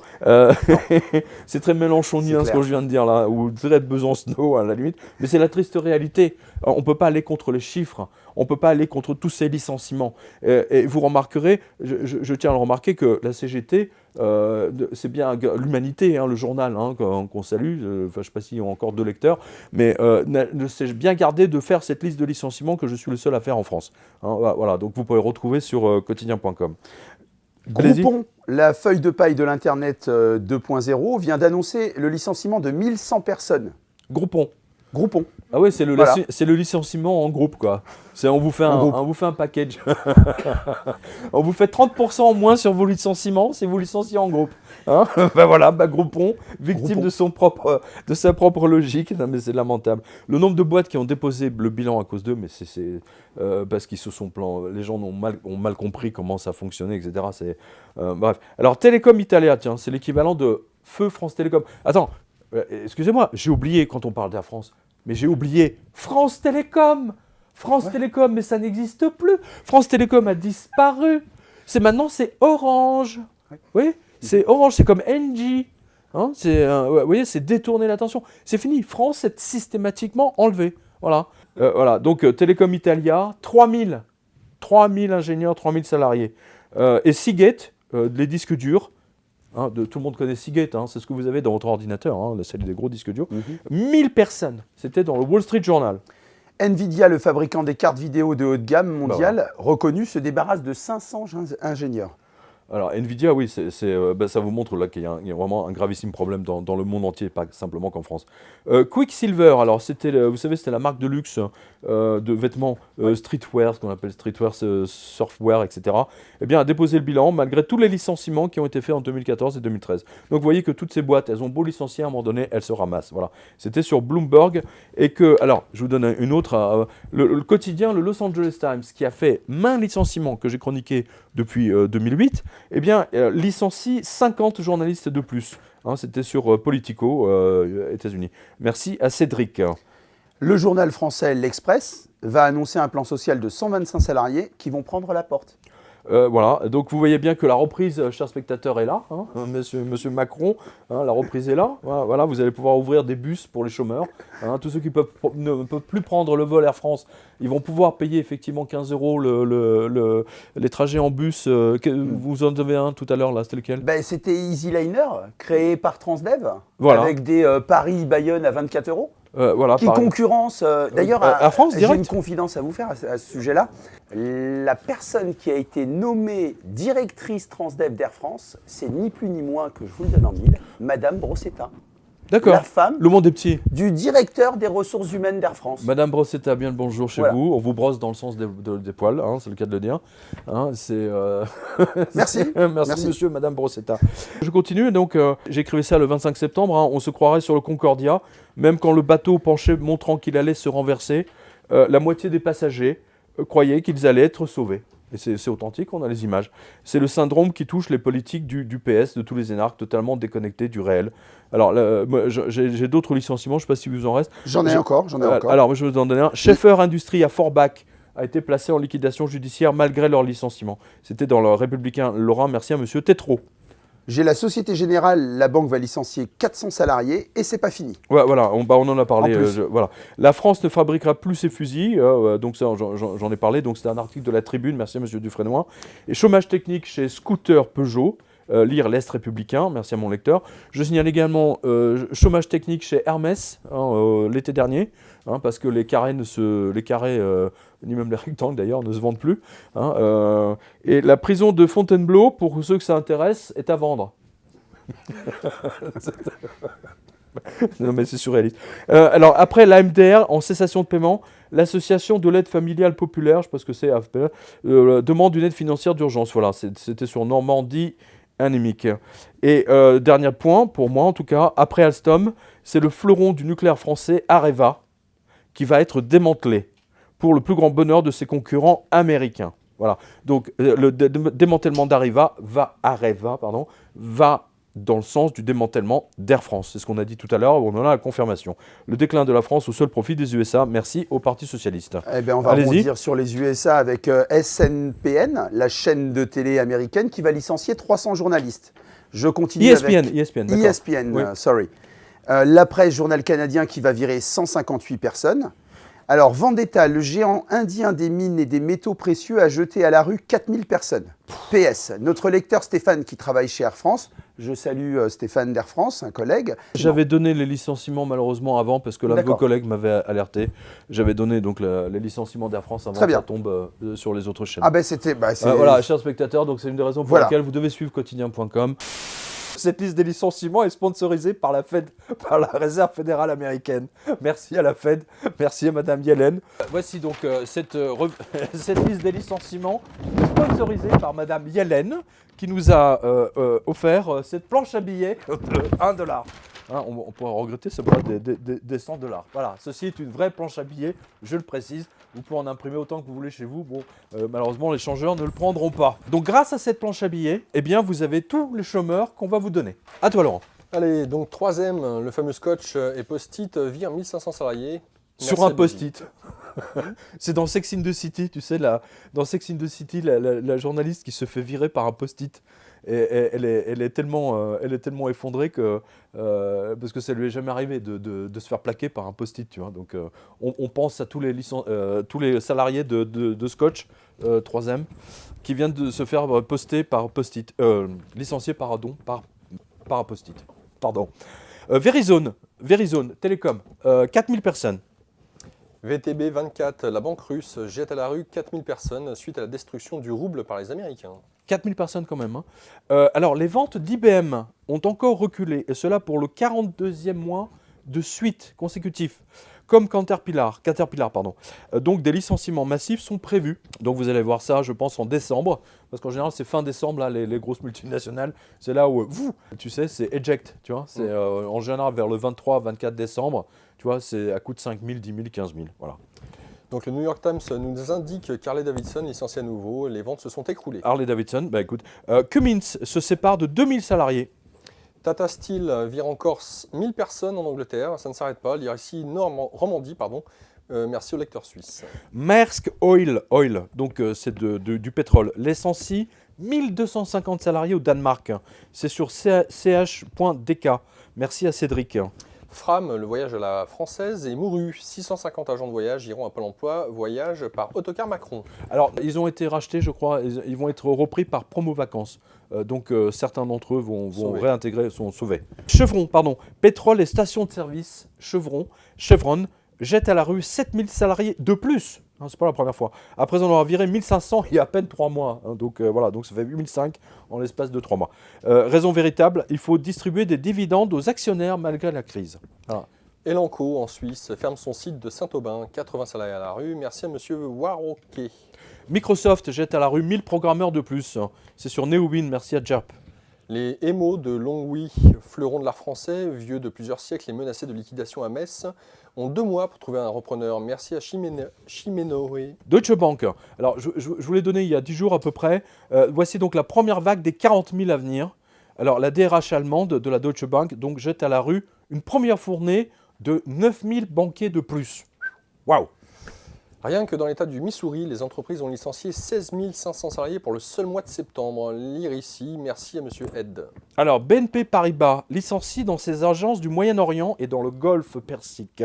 C'est très mélenchonien ce que je viens de dire là, ou très Besancenot à la limite, mais c'est la triste réalité. On ne peut pas aller contre les chiffres, on ne peut pas aller contre tous ces licenciements. Et vous remarquerez, je tiens à le remarquer, que la CGT, c'est bien l'Humanité, hein, le journal hein, qu'on salue, je ne sais pas s'il y a encore 2 lecteurs, mais s'est bien gardé de faire cette liste de licenciements que je suis le seul à faire en France. Hein, voilà, donc vous pouvez retrouver sur quotidien.com. Groupon, la feuille de paille de l'Internet 2.0, vient d'annoncer le licenciement de 1100 personnes. Groupon. Ah oui, c'est le licenciement en groupe, quoi. On vous fait un package. On vous fait 30% en moins sur vos licenciements si vous licenciez en groupe. Hein Groupon, victime de sa propre logique. Non, mais c'est lamentable. Le nombre de boîtes qui ont déposé le bilan à cause d'eux, mais c'est parce qu'ils les gens ont mal compris comment ça fonctionnait, etc. Bref. Alors, Telecom Italia, tiens, c'est l'équivalent de Feu France Télécom. Attends. Excusez-moi, j'ai oublié quand on parle d'Air France, mais j'ai oublié France Télécom. Télécom, mais ça n'existe plus. France Télécom a disparu. Maintenant, c'est Orange. Oui, c'est Orange, c'est comme Engie. Hein, vous voyez, c'est détourner l'attention. C'est fini. France est systématiquement enlevée. Voilà. Donc, Telecom Italia, 3 000 ingénieurs, 3 000 salariés. Et Seagate, les disques durs. Hein, tout le monde connaît Seagate, hein, c'est ce que vous avez dans votre ordinateur, hein, la salle des gros disques durs. 1000 personnes, c'était dans le Wall Street Journal. Nvidia, le fabricant des cartes vidéo de haut de gamme mondiale, reconnu, se débarrasse de 500 ingénieurs. Alors, Nvidia, oui, ça vous montre là qu'il y a vraiment un gravissime problème dans le monde entier, pas simplement qu'en France. Quicksilver, alors vous savez, c'était la marque de luxe de vêtements streetwear, ce qu'on appelle streetwear, surfwear, etc. Eh bien, a déposé le bilan malgré tous les licenciements qui ont été faits en 2014 et 2013. Donc, vous voyez que toutes ces boîtes, elles ont beau licencier, à un moment donné, elles se ramassent. Voilà. C'était sur Bloomberg et que, alors, je vous donne une autre, le quotidien, le Los Angeles Times, qui a fait maints licenciements que j'ai chroniqués depuis 2008, eh bien, licencie 50 journalistes de plus. Hein, c'était sur Politico, États-Unis. Merci à Cédric. Le journal français L'Express va annoncer un plan social de 125 salariés qui vont prendre la porte. Voilà, donc vous voyez bien que la reprise, chers spectateurs, est là, hein, monsieur Macron, hein, la reprise est là, voilà, vous allez pouvoir ouvrir des bus pour les chômeurs, hein, tous ceux qui ne peuvent plus prendre le vol Air France, ils vont pouvoir payer effectivement 15 € les trajets en bus, vous en avez un tout à l'heure là, c'était lequel? C'était EasyLiner, créé par Transdev, voilà. Avec des Paris-Bayonne à 24 €. Voilà, qui concurrence. D'ailleurs, à France j'ai Direct. une confidence à vous faire à ce sujet-là. La personne qui a été nommée directrice Transdev d'Air France, c'est ni plus ni moins que, je vous le donne en mille, Madame Brossetta. D'accord. La femme le monde est petit. Du directeur des ressources humaines d'Air France. Madame Brossetta, bien le bonjour chez vous. On vous brosse dans le sens des poils, hein, c'est le cas de le dire. Hein, Merci. Merci monsieur, Madame Brossetta. Je continue, donc j'écrivais ça le 25 septembre, hein, on se croirait sur le Concordia, même quand le bateau penchait montrant qu'il allait se renverser, la moitié des passagers croyaient qu'ils allaient être sauvés. Et c'est authentique, on a les images. C'est le syndrome qui touche les politiques du PS, de tous les énarques, totalement déconnectés du réel. Alors, j'ai d'autres licenciements, je ne sais pas si vous en reste. J'en ai encore. Alors, moi, je vais vous en donner un. Schaeffer Industries à Forbach a été placé en liquidation judiciaire malgré leur licenciement. C'était dans le Républicain Lorrain, merci à monsieur Tétrault. J'ai la Société Générale, la banque va licencier 400 salariés et c'est pas fini. Ouais, voilà, on en a parlé. Voilà. La France ne fabriquera plus ses fusils, donc ça j'en ai parlé, donc c'était un article de la Tribune, merci à monsieur Dufresnoy. Et chômage technique chez Scooter Peugeot, lire l'Est républicain, merci à mon lecteur. Je signale également chômage technique chez Hermès l'été dernier, hein, parce que les carrés, ni même les rectangles d'ailleurs, ne se vendent plus. Hein, et la prison de Fontainebleau, pour ceux que ça intéresse, est à vendre. Non mais c'est surréaliste. Alors après l'AMDR, en cessation de paiement, l'association de l'aide familiale populaire, je sais pas ce que c'est, AFP, demande une aide financière d'urgence. Voilà, c'était sur Normandie anémique. Et dernier point, pour moi en tout cas, après Alstom, c'est le fleuron du nucléaire français Areva qui va être démantelé pour le plus grand bonheur de ses concurrents américains. Voilà. Donc le démantèlement d'Areva va dans le sens du démantèlement d'Air France. C'est ce qu'on a dit tout à l'heure, on en a la confirmation. Le déclin de la France au seul profit des USA. Merci au Parti Socialiste. Eh bien, on va rebondir sur les USA avec SNPN, la chaîne de télé américaine, qui va licencier 300 journalistes. Je continue avec ESPN, oui. La presse, journal canadien, qui va virer 158 personnes. Alors, Vendetta, le géant indien des mines et des métaux précieux, a jeté à la rue 4000 personnes. PS, notre lecteur Stéphane, qui travaille chez Air France, je salue Stéphane d'Air France, un collègue. J'avais donné les licenciements malheureusement avant, parce que l'un de vos collègues m'avait alerté. J'avais donné donc les licenciements d'Air France avant que ça tombe sur les autres chaînes. Ah ben c'était... voilà, chers spectateurs, donc c'est une des raisons pour laquelle vous devez suivre quotidien.com. Cette liste des licenciements est sponsorisée par la Fed, par la Réserve fédérale américaine. Merci à la Fed, merci à Madame Yellen. Voici donc cette liste des licenciements sponsorisée par Madame Yellen, qui nous a offert cette planche à billets de $1. Hein, on pourra regretter, ça pourra être des $100. Voilà, ceci est une vraie planche à billets, je le précise. Vous pouvez en imprimer autant que vous voulez chez vous. Bon, malheureusement, les changeurs ne le prendront pas. Donc, grâce à cette planche à billets, eh bien, vous avez tous les chômeurs qu'on va vous donner. À toi, Laurent. Allez, donc 3e, le fameux scotch et post-it vire 1500 salariés. Sur un post-it. C'est dans Sex and the City, tu sais, dans Sex and the City, la journaliste qui se fait virer par un post-it. Et elle est tellement effondrée que parce que ça lui est jamais arrivé de se faire plaquer par un post-it, tu vois. Donc on pense à tous les salariés de Scotch 3e qui viennent de se faire poster par post-it, licencier par un post-it. Pardon. Verizon Télécom, 4000 personnes. VTB 24, la banque russe jette à la rue 4000 personnes suite à la destruction du rouble par les Américains. 4000 personnes quand même. Alors, les ventes d'IBM ont encore reculé, et cela pour le 42e mois de suite consécutif, comme Caterpillar. Donc, des licenciements massifs sont prévus. Donc, vous allez voir ça, je pense, en décembre, parce qu'en général, c'est fin décembre, là, les grosses multinationales, c'est là où, tu sais, c'est eject, tu vois, c'est en général vers le 23-24 décembre, tu vois, c'est à coût de 5 000, 10 000, 15 000, voilà. Donc le New York Times nous indique qu'Harley Davidson licencie à nouveau, les ventes se sont écroulées. Harley Davidson, bah écoute, Cummins se sépare de 2000 salariés. Tata Steel vire encore 1000 personnes en Angleterre, ça ne s'arrête pas, lire ici Romandie, pardon. Merci au lecteur suisse. Maersk Oil, donc c'est du pétrole, licencie 1250 salariés au Danemark. C'est sur ch.dk. Merci à Cédric. Fram, le voyage à la française, est mouru. 650 agents de voyage iront à Pôle emploi, voyage par Autocar Macron. Alors, ils ont été rachetés, je crois, ils vont être repris par Promo Vacances. Donc, certains d'entre eux vont réintégrer, sont sauvés. Chevron, pétrole et stations de service, Chevron jette à la rue 7000 salariés de plus. C'est pas la première fois. Après, on aura viré 1500 il y a à peine 3 mois. Donc voilà, donc ça fait 8005 en l'espace de 3 mois. Raison véritable, il faut distribuer des dividendes aux actionnaires malgré la crise. Voilà. Elanco, en Suisse, ferme son site de Saint-Aubin. 80 salariés à la rue. Merci à monsieur Waroquet. Microsoft jette à la rue 1000 programmeurs de plus. C'est sur Neowin. Merci à Jerp. Les Emo de Longwy, fleuron de l'art français, vieux de plusieurs siècles et menacé de liquidation à Metz, ont 2 mois pour trouver un repreneur. Merci à Chimenoé. Deutsche Bank. Alors, je vous l'ai donné il y a 10 jours à peu près. Voici donc la première vague des 40 000 à venir. Alors, la DRH allemande de la Deutsche Bank donc, jette à la rue une première fournée de 9000 banquiers de plus. Waouh! Rien que dans l'état du Missouri, les entreprises ont licencié 16 500 salariés pour le seul mois de septembre. Lire ici, merci à monsieur Ed. Alors, BNP Paribas licencie dans ses agences du Moyen-Orient et dans le Golfe Persique.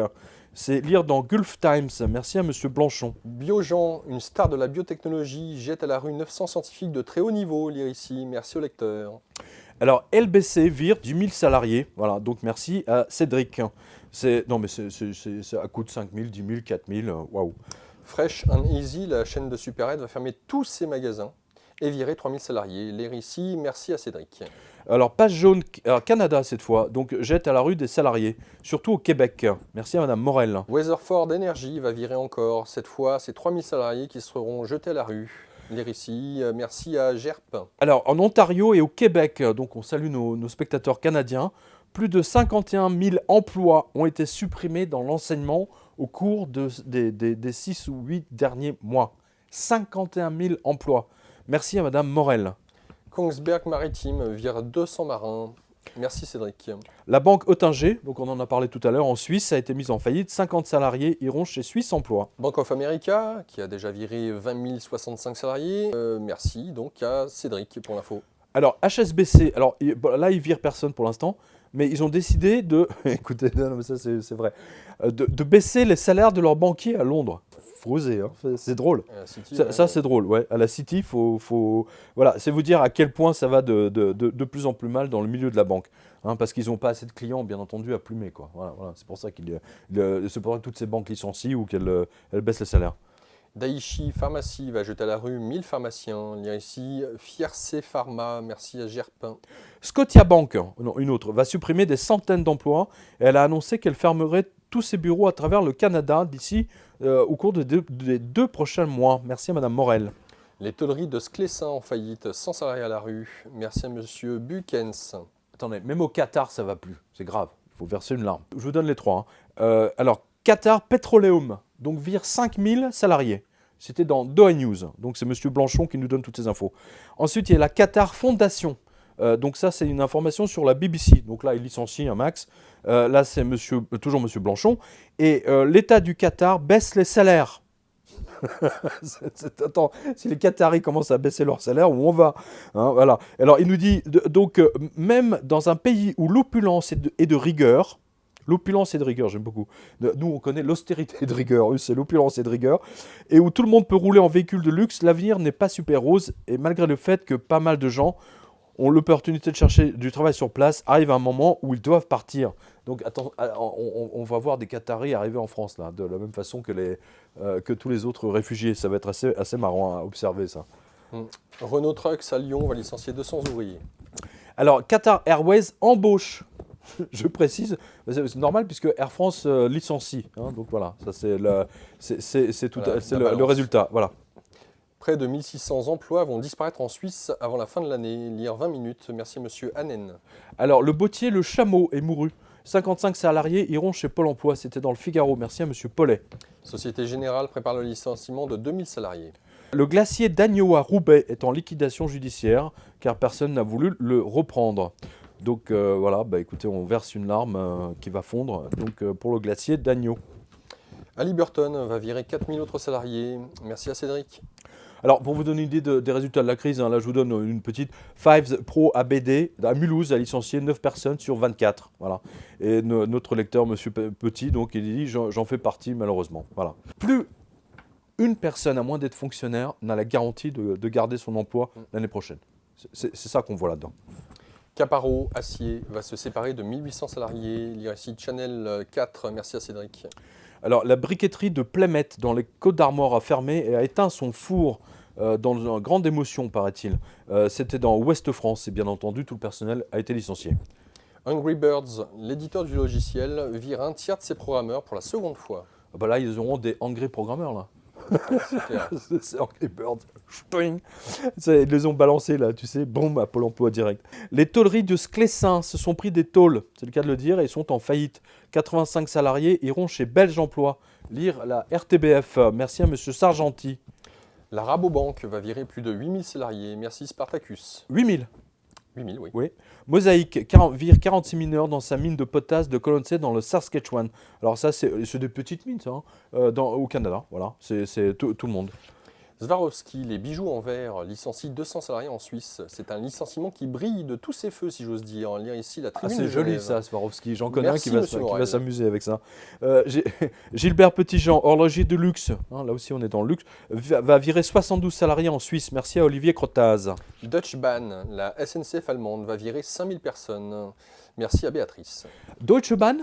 C'est lire dans Gulf Times. Merci à monsieur Blanchon. Biogen, une star de la biotechnologie, jette à la rue 900 scientifiques de très haut niveau. Lire ici, merci au lecteur. Alors, LBC vire 10 000 salariés. Voilà, donc merci à Cédric. C'est à coût de 5 000, 10 000, 4 000. Waouh. Fresh and Easy, la chaîne de Super 8, va fermer tous ses magasins et virer 3000 salariés. Lire ici, merci à Cédric. Alors, Page Jaune, Canada cette fois, donc jette à la rue des salariés, surtout au Québec. Merci à madame Morel. Weatherford Energy va virer encore. Cette fois, c'est 3000 salariés qui seront jetés à la rue. Lire ici, merci à Gerp. Alors, en Ontario et au Québec, donc on salue nos spectateurs canadiens, plus de 51 000 emplois ont été supprimés dans l'enseignement au cours des 6 ou 8 derniers mois. 51 000 emplois. Merci à madame Morel. Kongsberg Maritime vire 200 marins. Merci Cédric. La banque Oettinger, donc on en a parlé tout à l'heure, en Suisse, a été mise en faillite. 50 salariés iront chez Suisse Emploi. Bank of America, qui a déjà viré 20 065 salariés. Merci donc à Cédric pour l'info. Alors HSBC, alors là ils virent personne pour l'instant, mais ils ont décidé de, écoutez, non, mais ça c'est vrai, de baisser les salaires de leurs banquiers à Londres. Faut oser, hein, c'est drôle. City, ça c'est drôle, ouais. À la City, voilà, c'est vous dire à quel point ça va de plus en plus mal dans le milieu de la banque, hein, parce qu'ils n'ont pas assez de clients, bien entendu, à plumer, quoi. Voilà, c'est pour ça que toutes ces banques licencient ou qu'elles baissent les salaires. Daiichi Pharmacie va jeter à la rue 1000 pharmaciens. Lire ici, Fiercé Pharma, merci à Gerpin. Scotiabank, non, une autre, va supprimer des centaines d'emplois et elle a annoncé qu'elle fermerait tous ses bureaux à travers le Canada d'ici au cours des 2 prochains mois. Merci à madame Morel. Les tôleries de Sclessin en faillite, 100 salariés à la rue. Merci à monsieur Bukens. Attendez, même au Qatar, ça va plus. C'est grave, il faut verser une larme. Je vous donne les 3. Hein. Alors, Qatar Petroleum, donc vire 5000 salariés. C'était dans Doha News, donc c'est monsieur Blanchon qui nous donne toutes ces infos. Ensuite, il y a la Qatar Fondation. Donc ça, c'est une information sur la BBC. Donc là, il licencie un max. Là, c'est toujours monsieur Blanchon. Et l'État du Qatar baisse les salaires. Attends, si les Qataris commencent à baisser leurs salaires, où on va, hein, voilà. Alors, il nous dit, donc, même dans un pays où l'opulence est de rigueur, l'opulence et de rigueur, j'aime beaucoup. Nous, on connaît l'austérité et de rigueur. Eux, c'est l'opulence et de rigueur. Et où tout le monde peut rouler en véhicule de luxe, l'avenir n'est pas super rose. Et malgré le fait que pas mal de gens ont l'opportunité de chercher du travail sur place, arrive un moment où ils doivent partir. Donc attends, on va voir des Qataris arriver en France, là, de la même façon que tous les autres réfugiés. Ça va être assez marrant à observer, ça. Renault Trucks à Lyon va licencier 200 ouvriers. Alors, Qatar Airways embauche, je précise, c'est normal puisque Air France licencie. Hein, donc voilà, ça c'est le résultat. Voilà. Près de 1600 emplois vont disparaître en Suisse avant la fin de l'année. Lire 20 minutes. Merci monsieur Hannen. Alors, le bottier, le chameau est mouru. 55 salariés iront chez Pôle emploi. C'était dans le Figaro. Merci à monsieur Paulet. Société Générale prépare le licenciement de 2000 salariés. Le glacier d'Agneau à Roubaix est en liquidation judiciaire car personne n'a voulu le reprendre. Donc voilà, écoutez, on verse une larme qui va fondre pour le glacier d'Agneau. Halliburton va virer 4000 autres salariés. Merci à Cédric. Alors, pour vous donner une idée des résultats de la crise, là je vous donne une petite. Fives Pro ABD à Mulhouse a licencié 9 personnes sur 24. Voilà. Et notre lecteur, monsieur Petit, donc il dit j'en fais partie malheureusement. Voilà. Plus une personne, à moins d'être fonctionnaire, n'a la garantie de garder son emploi l'année prochaine. C'est ça qu'on voit là-dedans. Caparo Acier va se séparer de 1800 salariés. Lire ici Channel 4. Merci à Cédric. Alors, la briqueterie de Plémette dans les Côtes-d'Armor a fermé et a éteint son four dans une grande émotion, paraît-il. C'était dans Ouest France et bien entendu, tout le personnel a été licencié. Angry Birds, l'éditeur du logiciel, vire un tiers de ses programmeurs pour la seconde fois. Là, ils auront des Angry programmeurs, là. C'est clair. C'est Angry Birds. Ils les ont balancés, là, tu sais, boum, à Pôle emploi direct. Les tôleries de Sclessin se sont pris des tôles, c'est le cas de le dire, et sont en faillite. 85 salariés iront chez Belge Emploi. Lire la RTBF. Merci à monsieur Sargenti. La Rabobank va virer plus de 8000 salariés. Merci Spartacus. 8000 8000, oui. Oui. Mosaïque vire 46 mineurs dans sa mine de potasse de Colonsay dans le Saskatchewan. Alors ça, c'est des petites mines, ça, au Canada. Voilà, c'est tout le monde. Swarovski, les bijoux en verre, licencie 200 salariés en Suisse. C'est un licenciement qui brille de tous ses feux, si j'ose dire. Lire ici la tribune de joli Genève. ça, Swarovski. J'en connais Merci, un qui va s'amuser avec ça. Gilbert Gilbert Petitjean, horloger de luxe, là aussi on est dans le luxe, va virer 72 salariés en Suisse. Merci à Olivier Crotaz. Deutsche Bahn, la SNCF allemande, va virer 5000 personnes. Merci à Béatrice. Deutsche Bahn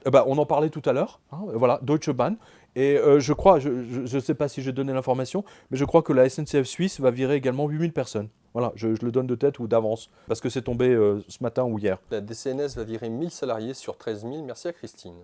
on en parlait tout à l'heure. Voilà, Deutsche Bahn. Et je crois, je ne sais pas si j'ai donné l'information, mais je crois que la SNCF Suisse va virer également 8000 personnes. Voilà, je le donne de tête ou d'avance, parce que c'est tombé ce matin ou hier. La DCNS va virer 1000 salariés sur 13 000. Merci à Christine.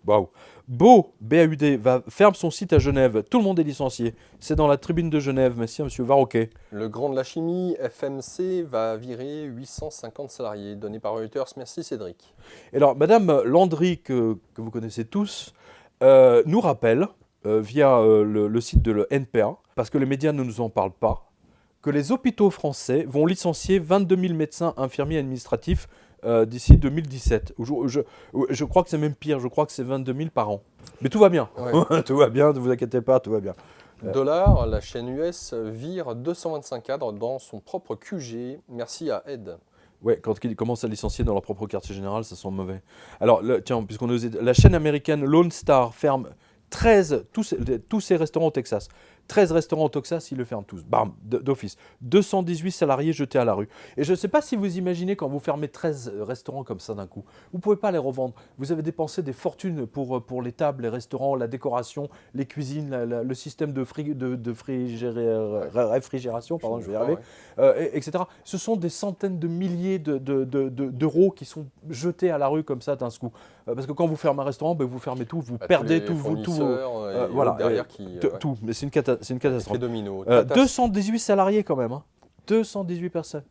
Waouh. BAUD ferme son site à Genève. Tout le monde est licencié. C'est dans la tribune de Genève. Merci à monsieur Varroquet. Le Grand de la Chimie, FMC, va virer 850 salariés. Donné par Reuters. Merci Cédric. Et alors, madame Landry, que vous connaissez tous, nous rappelle, via le site de l'NPA, parce que les médias ne nous en parlent pas, que les hôpitaux français vont licencier 22 000 médecins infirmiers administratifs d'ici 2017. Je crois que c'est même pire, je crois que c'est 22 000 par an. Mais tout va bien, tout va bien, ne vous inquiétez pas, tout va bien. Dollar, la chaîne US vire 225 cadres dans son propre QG. Merci à Ed. Ouais, quand ils commencent à licencier dans leur propre quartier général, ça sent mauvais. Alors, tiens, puisqu'on est la chaîne américaine Lone Star ferme 13, tous ces restaurants au Texas. 13 restaurants au Texas, ils le ferment tous, bam, d'office. 218 salariés jetés à la rue. Et je ne sais pas si vous imaginez quand vous fermez 13 restaurants comme ça d'un coup, vous ne pouvez pas les revendre. Vous avez dépensé des fortunes pour les tables, les restaurants, la décoration, les cuisines, le système de réfrigération, pardon, je vais y arriver, etc. Ce sont des centaines de milliers d'euros qui sont jetés à la rue comme ça d'un coup. Parce que quand vous fermez un restaurant, vous fermez tout, vous perdez tout vos... voilà, derrière tout, mais c'est une catastrophe. Domino. 218 salariés quand même, 218 personnes.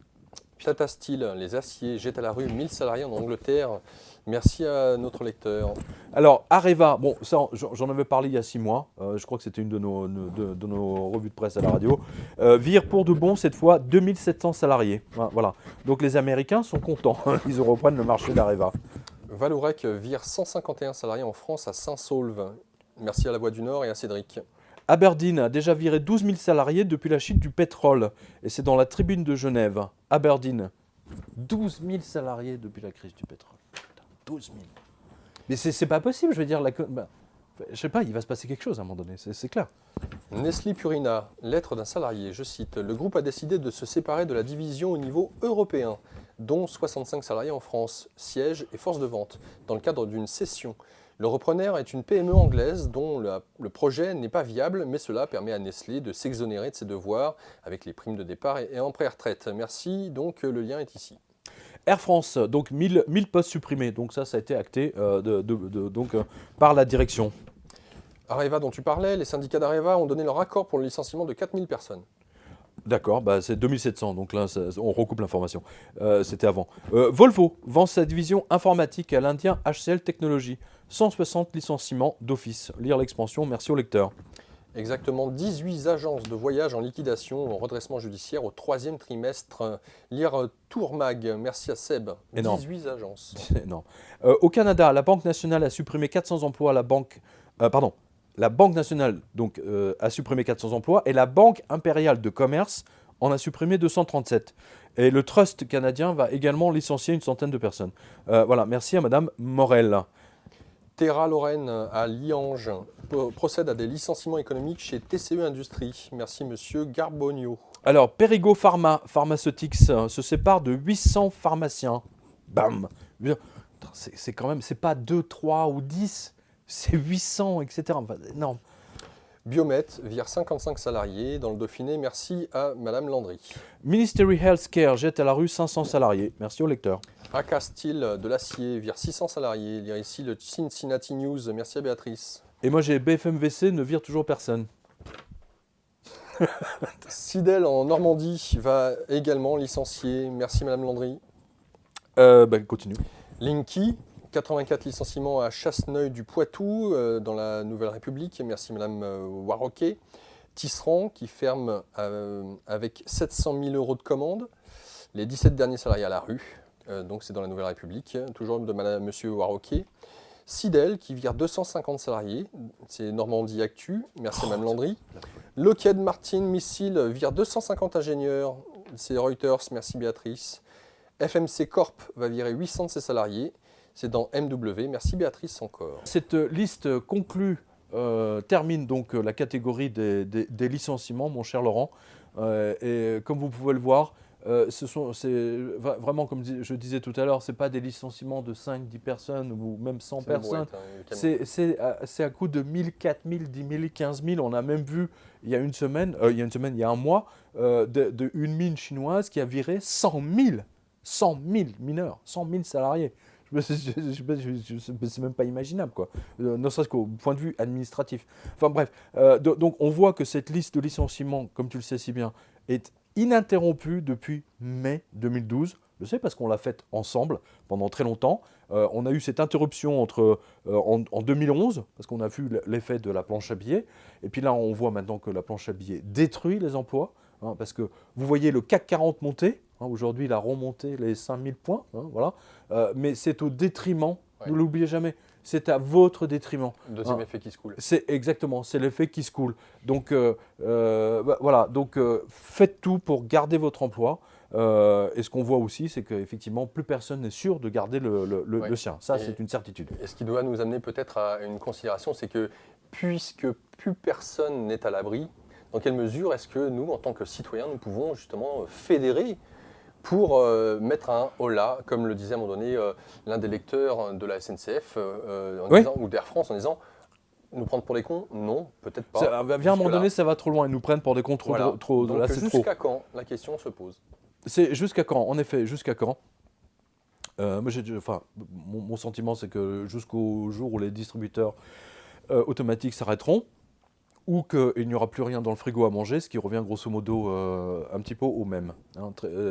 Tata Steel, les aciers jettent à la rue 1000 salariés en Angleterre. Merci à notre lecteur. Alors, Areva, bon, ça, j'en avais parlé il y a 6 mois. Je crois que c'était une de nos revues de presse à la radio. Vire pour de bon, cette fois, 2700 salariés. Voilà. Donc, les Américains sont contents. Ils reprennent le marché d'Areva. Vallourec vire 151 salariés en France à Saint-Saulve. Merci à La Voix du Nord et à Cédric. Aberdeen a déjà viré 12 000 salariés depuis la chute du pétrole. Et c'est dans la tribune de Genève. Aberdeen. 12 000 salariés depuis la crise du pétrole. Putain, 12 000. Mais c'est pas possible, je veux dire. Je sais pas, il va se passer quelque chose à un moment donné, c'est clair. Nestlé Purina, lettre d'un salarié, je cite, « Le groupe a décidé de se séparer de la division au niveau européen, dont 65 salariés en France, siège et force de vente, dans le cadre d'une cession. Le repreneur est une PME anglaise dont le projet n'est pas viable, mais cela permet à Nestlé de s'exonérer de ses devoirs avec les primes de départ et en pré-retraite. Merci, donc le lien est ici. » Air France, donc 1000 postes supprimés, donc ça a été acté par la direction. Areva dont tu parlais, les syndicats d'Areva ont donné leur accord pour le licenciement de 4000 personnes. D'accord, c'est 2700, donc là on recoupe l'information, c'était avant. Volvo vend sa division informatique à l'Indien HCL Technologies, 160 licenciements d'office. Lire l'expansion, merci au lecteur. Exactement, 18 agences de voyage en liquidation, en redressement judiciaire au 3e trimestre. Lire Tourmag, merci à Seb. Énorme. 18 agences. Énorme. Au Canada, la Banque nationale a supprimé 400 emplois. La Banque nationale a supprimé 400 emplois et la Banque impériale de commerce en a supprimé 237. Et le Trust canadien va également licencier une centaine de personnes. Voilà, merci à Madame Morel. Terra Lorraine à Liange procède à des licenciements économiques chez TCE Industrie. Merci Monsieur Garbonio. Alors, Perrigo Pharmaceutics se sépare de 800 pharmaciens. Bam. C'est quand même, c'est pas 2, 3 ou 10, c'est 800, etc. Enfin, énorme. Biomet vire 55 salariés dans le Dauphiné. Merci à Madame Landry. Ministry Healthcare jette à la rue 500 salariés. Merci au lecteur. AK Steel de l'acier vire 600 salariés. Lire ici le Cincinnati News. Merci à Béatrice. Et moi j'ai BFMVC ne vire toujours personne. Sidel en Normandie va également licencier. Merci Madame Landry. Continue. Linky, 84 licenciements à Chasseneuil du Poitou dans la Nouvelle République. Merci Madame Warroquet. Tisserand qui ferme avec 700 000 € de commandes. Les 17 derniers salariés à la rue. Donc c'est dans la Nouvelle République. Toujours de Madame Monsieur Warroquet. Sidel qui vire 250 salariés. C'est Normandie Actu. Merci Madame Landry. Lockheed Martin Missile vire 250 ingénieurs. C'est Reuters. Merci Béatrice. FMC Corp va virer 800 de ses salariés. C'est dans MW. Merci Béatrice encore. Cette liste conclut, termine donc la catégorie des licenciements, mon cher Laurent. Et comme vous pouvez le voir, c'est vraiment, comme je disais tout à l'heure, ce n'est pas des licenciements de 5, 10 personnes ou même 100 personnes. C'est à coût de 1000, 4000, 10 000, 15 000. On a même vu il y a un mois, une mine chinoise qui a viré 100 000 mineurs, 100 000 salariés. C'est même pas imaginable, quoi. Ne serait-ce qu'au point de vue administratif. Enfin bref, donc on voit que cette liste de licenciements, comme tu le sais si bien, est ininterrompue depuis mai 2012. Je sais parce qu'on l'a faite ensemble pendant très longtemps. On a eu cette interruption en 2011, parce qu'on a vu l'effet de la planche à billets. Et puis là, on voit maintenant que la planche à billets détruit les emplois. Parce que vous voyez le CAC 40 monter. Aujourd'hui, il a remonté les 5000 points. Voilà. Mais c'est au détriment, ne l'oubliez jamais, c'est à votre détriment. Deuxième effet qui se coule. C'est exactement, c'est l'effet qui se coule. Donc voilà, donc faites tout pour garder votre emploi. Et ce qu'on voit aussi, c'est qu'effectivement, plus personne n'est sûr de garder le sien. Ça, c'est une certitude. Et ce qui doit nous amener peut-être à une considération, c'est que puisque plus personne n'est à l'abri, dans quelle mesure est-ce que nous, en tant que citoyens, nous pouvons justement fédérer pour mettre un holà, comme le disait à un moment donné l'un des lecteurs de la SNCF ou d'Air France, en disant nous prendre pour des cons? Non, peut-être pas. À un moment donné, ça va trop loin. Ils nous prennent pour des cons trop. Donc jusqu'à quand la question se pose? C'est jusqu'à quand, en effet, jusqu'à quand? Mon sentiment, c'est que jusqu'au jour où les distributeurs automatiques s'arrêteront, ou qu'il n'y aura plus rien dans le frigo à manger, ce qui revient grosso modo un petit peu au même,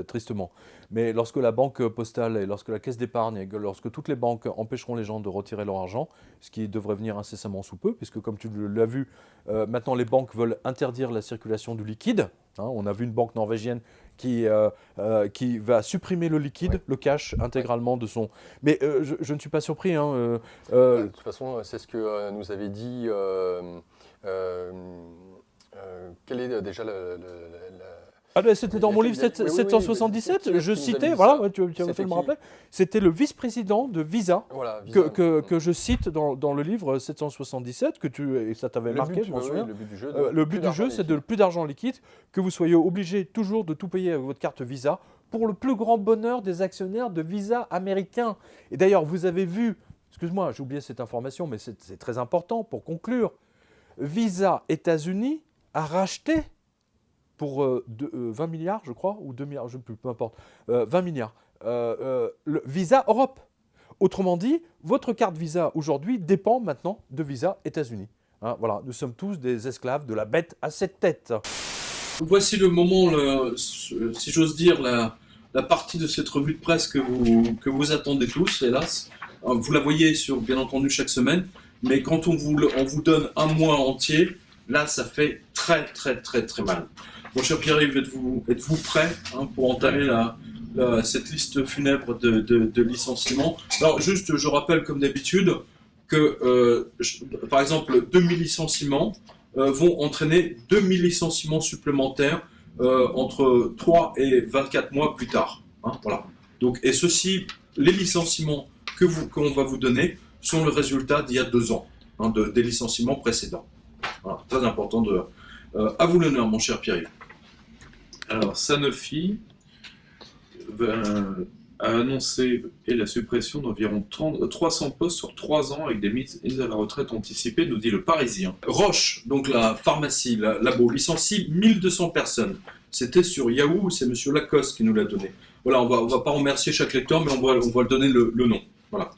tristement. Mais lorsque la banque postale et lorsque la caisse d'épargne et lorsque toutes les banques empêcheront les gens de retirer leur argent, ce qui devrait venir incessamment sous peu, puisque comme tu l'as vu, maintenant les banques veulent interdire la circulation du liquide. On a vu une banque norvégienne qui va supprimer le liquide, le cash intégralement de son... Mais je ne suis pas surpris. De toute façon, c'est ce que nous avait dit... quel est déjà Ah ben, c'était dans mon livre 777, je citais, voilà, tu as fait me rappeler, c'était le vice-président de Visa, Voilà, Visa. que je cite dans le livre 777, et ça t'avait marqué, je m'en souviens. Le but du jeu, Le but du jeu, c'est de plus d'argent liquide, que vous soyez obligé toujours de tout payer avec votre carte Visa, pour le plus grand bonheur des actionnaires de Visa américains. Et d'ailleurs, vous avez vu, excuse-moi, j'ai oublié cette information, mais c'est très important pour conclure, Visa États-Unis a racheté pour 20 milliards, je crois, ou 2 milliards, je ne sais plus, peu importe, 20 milliards, le Visa Europe. Autrement dit, votre carte Visa aujourd'hui dépend maintenant de Visa États-Unis. Hein, voilà, nous sommes tous des esclaves de la bête à 7 têtes. Voici le moment, si j'ose dire, la partie de cette revue de presse que vous attendez tous, hélas. Vous la voyez bien entendu chaque semaine, mais quand on vous donne un mois entier, là ça fait très très très très mal. Mon cher Pierre-Yves, êtes-vous prêt pour entamer cette liste funèbre de licenciements? Alors juste, je rappelle comme d'habitude que, par exemple, 2000 licenciements vont entraîner 2000 licenciements supplémentaires entre 3 et 24 mois plus tard. Voilà. Donc, et ceci, les licenciements qu'on va vous donner sont le résultat d'il y a 2 ans, des licenciements précédents. Voilà, très important à vous l'honneur, mon cher Pierre-Yves. Alors, Sanofi a annoncé la suppression d'environ 300 postes sur 3 ans avec des mises à la retraite anticipées, nous dit le Parisien. Roche, donc la pharmacie, labo, licencie 1200 personnes. C'était sur Yahoo, c'est monsieur Lacoste qui nous l'a donné. Voilà, on va pas remercier chaque lecteur, mais on va donner le nom. Voilà.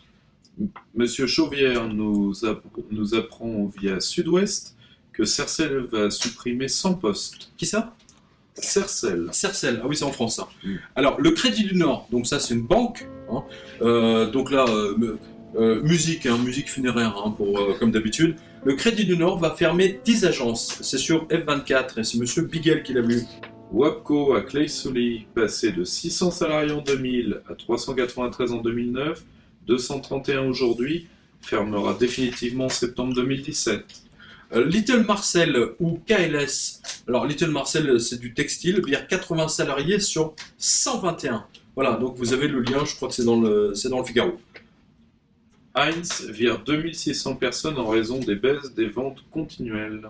Monsieur Chauvière nous apprend via Sud-Ouest que Sercel va supprimer 100 postes. Qui ça? Sercel. Sercel, ah oui, c'est en France ça. Alors, le Crédit du Nord, donc ça c'est une banque. Donc là, musique funéraire, comme d'habitude. Le Crédit du Nord va fermer 10 agences. C'est sur F24 et c'est monsieur Bigel qui l'a vu. Wapco à Clay-Souilly, passé de 600 salariés en 2000 à 393 en 2009, 231 aujourd'hui, fermera définitivement en septembre 2017. Little Marcel ou KLS, alors Little Marcel c'est du textile, vire 80 salariés sur 121. Voilà, donc vous avez le lien, je crois que c'est dans le Figaro. Heinz vire 2600 personnes en raison des baisses des ventes continuelles.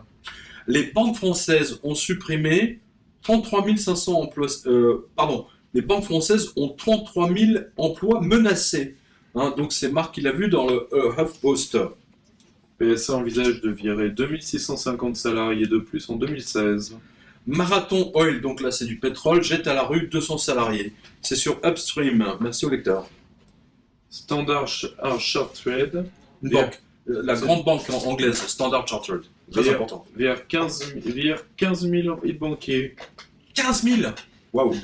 Les banques françaises ont supprimé 33 500 emplois, les banques françaises ont 33 000 emplois menacés. Donc c'est Marc qui l'a vu dans le HuffPost. PSA envisage de virer 2650 salariés de plus en 2016. Marathon Oil, donc là c'est du pétrole, jette à la rue 200 salariés. C'est sur Upstream, merci au lecteur. Standard Chartered, une banque, la grande banque anglaise, Standard Chartered, très important. Vire 15 000 banquiers. 15 000 Waouh.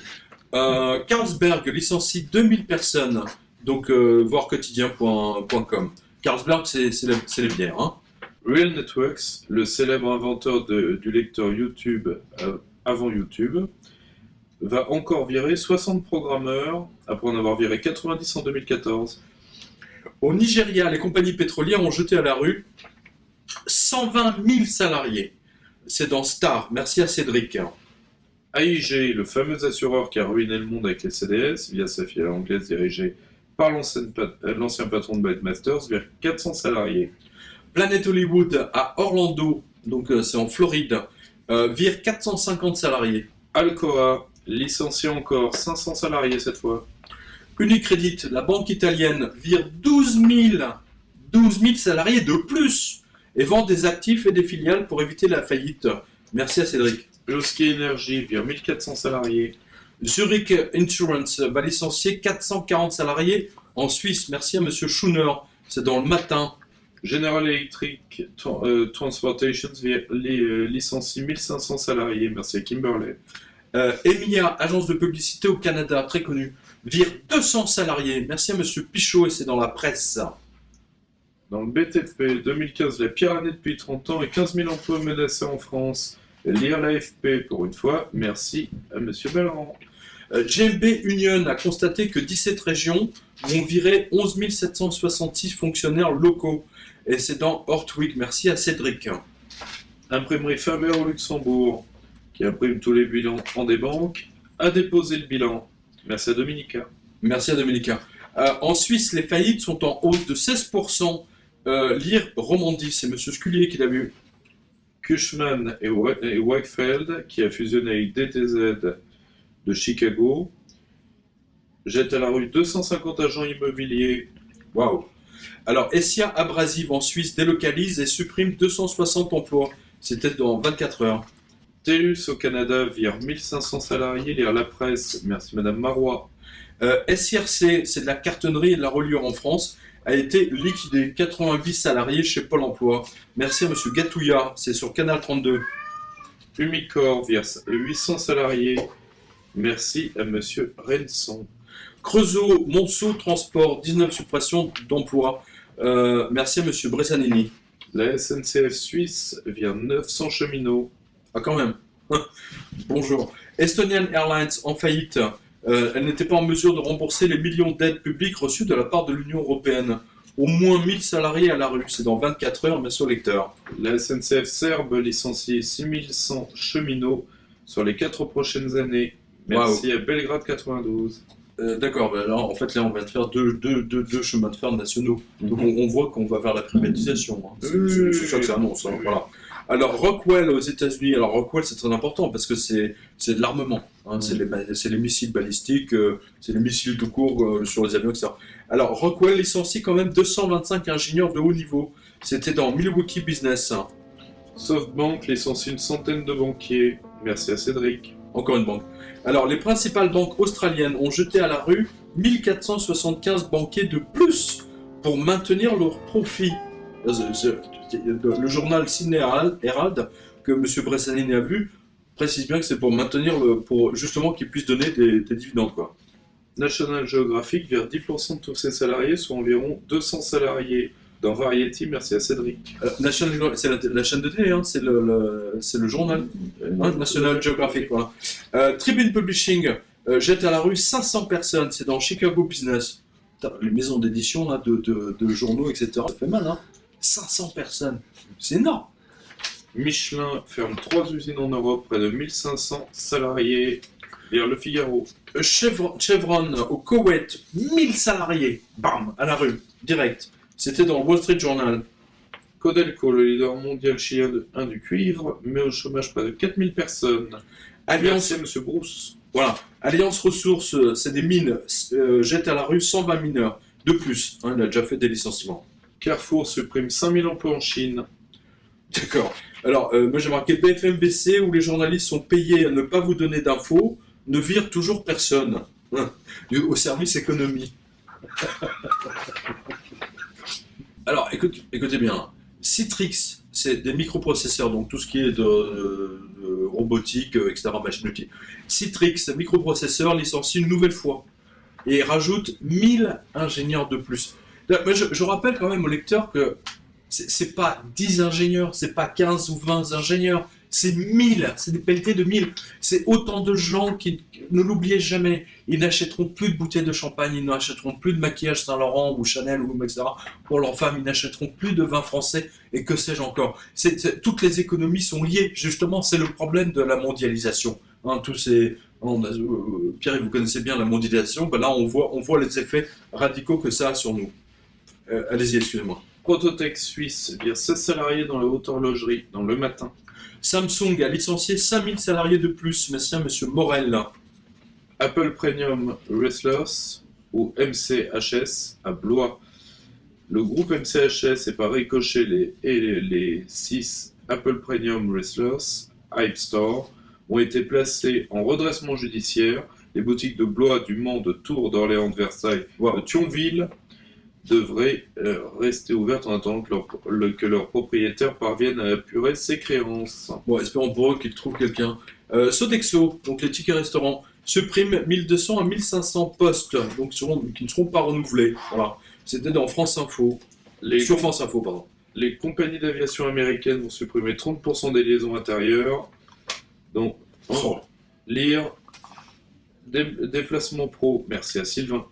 Carlsberg licencie 2000 personnes, donc voir quotidien.com. Carlsberg, c'est les bières. Real Networks, le célèbre inventeur du lecteur YouTube avant YouTube, va encore virer 60 programmeurs, après en avoir viré 90 en 2014. Au Nigeria, les compagnies pétrolières ont jeté à la rue 120 000 salariés. C'est dans Star, merci à Cédric. AIG, le fameux assureur qui a ruiné le monde avec les CDS, via sa filiale anglaise dirigée par l'ancien patron de Badmasters, vers 400 salariés. Planet Hollywood à Orlando, donc c'est en Floride, vire 450 salariés. Alcoa, licencié encore 500 salariés cette fois. Unicredit, la banque italienne, vire 12 000 salariés de plus et vend des actifs et des filiales pour éviter la faillite. Merci à Cédric. Joski Energy vire 1400 salariés. Zurich Insurance va licencier 440 salariés en Suisse. Merci à monsieur Schuner, c'est dans le matin. General Electric Transportation licencie 1500 salariés. Merci à Kimberley. EMEA, agence de publicité au Canada, très connue, vire 200 salariés. Merci à monsieur Pichot et c'est dans la presse. Dans le BTP, 2015, la pire année depuis 30 ans et 15 000 emplois menacés en France. Lire l'AFP pour une fois, merci à monsieur Belland. GMB Union a constaté que 17 régions vont virer 11 766 fonctionnaires locaux. Et c'est dans Hortwig, merci à Cédric. Imprimerie Faber au Luxembourg. qui imprime tous les bilans des banques, a déposé le bilan. Merci à Dominica. Merci à Dominica. En Suisse, les faillites sont en hausse de 16%. Lire Romandie, c'est M. Scullier qui l'a vu. Cushman et Wakefield, qui a fusionné avec DTZ de Chicago, jette à la rue 250 agents immobiliers. Waouh! Alors, Essia Abrasive en Suisse délocalise et supprime 260 emplois. C'était dans 24 heures. TELUS au Canada vire 1500 salariés. Lire la presse. Merci Madame Marois. SIRC, c'est de la cartonnerie et de la reliure en France, a été liquidé. 88 salariés chez Pôle emploi. Merci à Monsieur Gatouilla, c'est sur Canal 32. Umicore vire 800 salariés. Merci à Monsieur Renson. Creusot, Monceau Transport, 19 suppressions d'emplois. Merci à Monsieur Bressanini. La SNCF Suisse vire 900 cheminots. Ah, quand même. Bonjour. Estonian Airlines en faillite. Elle n'était pas en mesure de rembourser les millions d'aides publiques reçues de la part de l'Union européenne. Au moins 1000 salariés à la rue. C'est dans 24 heures, monsieur le lecteur. La SNCF serbe licencie 6100 cheminots sur les 4 prochaines années. Merci à Belgrade 92. D'accord, ben alors en fait là on va faire deux chemins de fer nationaux. Donc on voit qu'on va vers la privatisation. Hein. C'est ça que ça annonce. Hein, voilà. Alors Rockwell aux États-Unis, alors Rockwell c'est très important parce que c'est de l'armement. Hein, c'est les missiles balistiques, c'est les missiles tout court sur les avions, etc. Alors Rockwell licencie quand même 225 ingénieurs de haut niveau. C'était dans Milwaukee Business. SoftBank licencie une centaine de banquiers. Merci à Cédric. Encore une banque. Alors, les principales banques australiennes ont jeté à la rue 1475 banquiers de plus pour maintenir leurs profits. Le journal Sydney Herald, que M. Bressanini a vu, précise bien que c'est pour maintenir, pour justement qu'ils puissent donner des dividendes, quoi. National Geographic vire 10% de tous ses salariés, soit environ 200 salariés. Dans Variety, merci à Cédric. C'est la chaîne de télé, hein, c'est le journal National Geographic. Voilà. Tribune Publishing jette à la rue 500 personnes, c'est dans Chicago Business. Les maisons d'édition là, de journaux, etc. Ça fait mal, hein. 500 personnes, c'est énorme. Michelin ferme 3 usines en Europe, près de 1500 salariés. Lire Le Figaro. Chevron au Koweït, 1000 salariés, bam, à la rue, direct. C'était dans le Wall Street Journal. Codelco, le leader mondial chilien du cuivre, met au chômage près de 4000 personnes. Alliance, Monsieur Bruce. Voilà. Alliance Ressources, c'est des mines, jette à la rue 120 mineurs. De plus, hein, il a déjà fait des licenciements. Carrefour supprime 5000 emplois en Chine. D'accord. Alors, moi j'ai marqué BFMVC, où les journalistes sont payés à ne pas vous donner d'infos, ne vire toujours personne. Au service économie. Alors, écoutez bien, Citrix, c'est des microprocesseurs, donc tout ce qui est de robotique, etc., machine-outil. Citrix, microprocesseurs, licencie une nouvelle fois et rajoute 1000 ingénieurs de plus. Moi, je rappelle quand même au lecteur que c'est pas 10 ingénieurs, c'est pas 15 ou 20 ingénieurs, c'est 1000, c'est des pelletés de 1000. C'est autant de gens qui, ne l'oubliez jamais, ils n'achèteront plus de bouteilles de champagne, ils n'achèteront plus de maquillage Saint-Laurent ou Chanel ou etc. Pour leurs femmes, ils n'achèteront plus de vin français et que sais-je encore. Toutes les économies sont liées, justement, c'est le problème de la mondialisation. Hein, Pierre, vous connaissez bien la mondialisation, ben là on voit les effets radicaux que ça a sur nous. Allez-y, excusez-moi. Prototech Suisse vire 16 salariés dans la haute horlogerie, dans Le Matin. Samsung a licencié 5000 salariés de plus, merci à M. Morel. Apple Premium Wrestlers, ou MCHS, à Blois. Le groupe MCHS et par ricochet les 6 Apple Premium Wrestlers, Hype Store, ont été placés en redressement judiciaire. Les boutiques de Blois, du Mans, de Tours, d'Orléans, de Versailles, voire de Thionville, devraient rester ouvertes en attendant que leurs propriétaires parviennent à apurer ces créances. Bon, espérons pour eux qu'ils trouvent quelqu'un. Sodexo, donc les tickets restaurants, suppriment 1200 à 1500 postes, donc qui ne seront pas renouvelés. Voilà. C'était dans France Info. Sur France Info, pardon. Les compagnies d'aviation américaines vont supprimer 30% des liaisons intérieures. Donc, lire déplacement pro. Merci à Sylvain.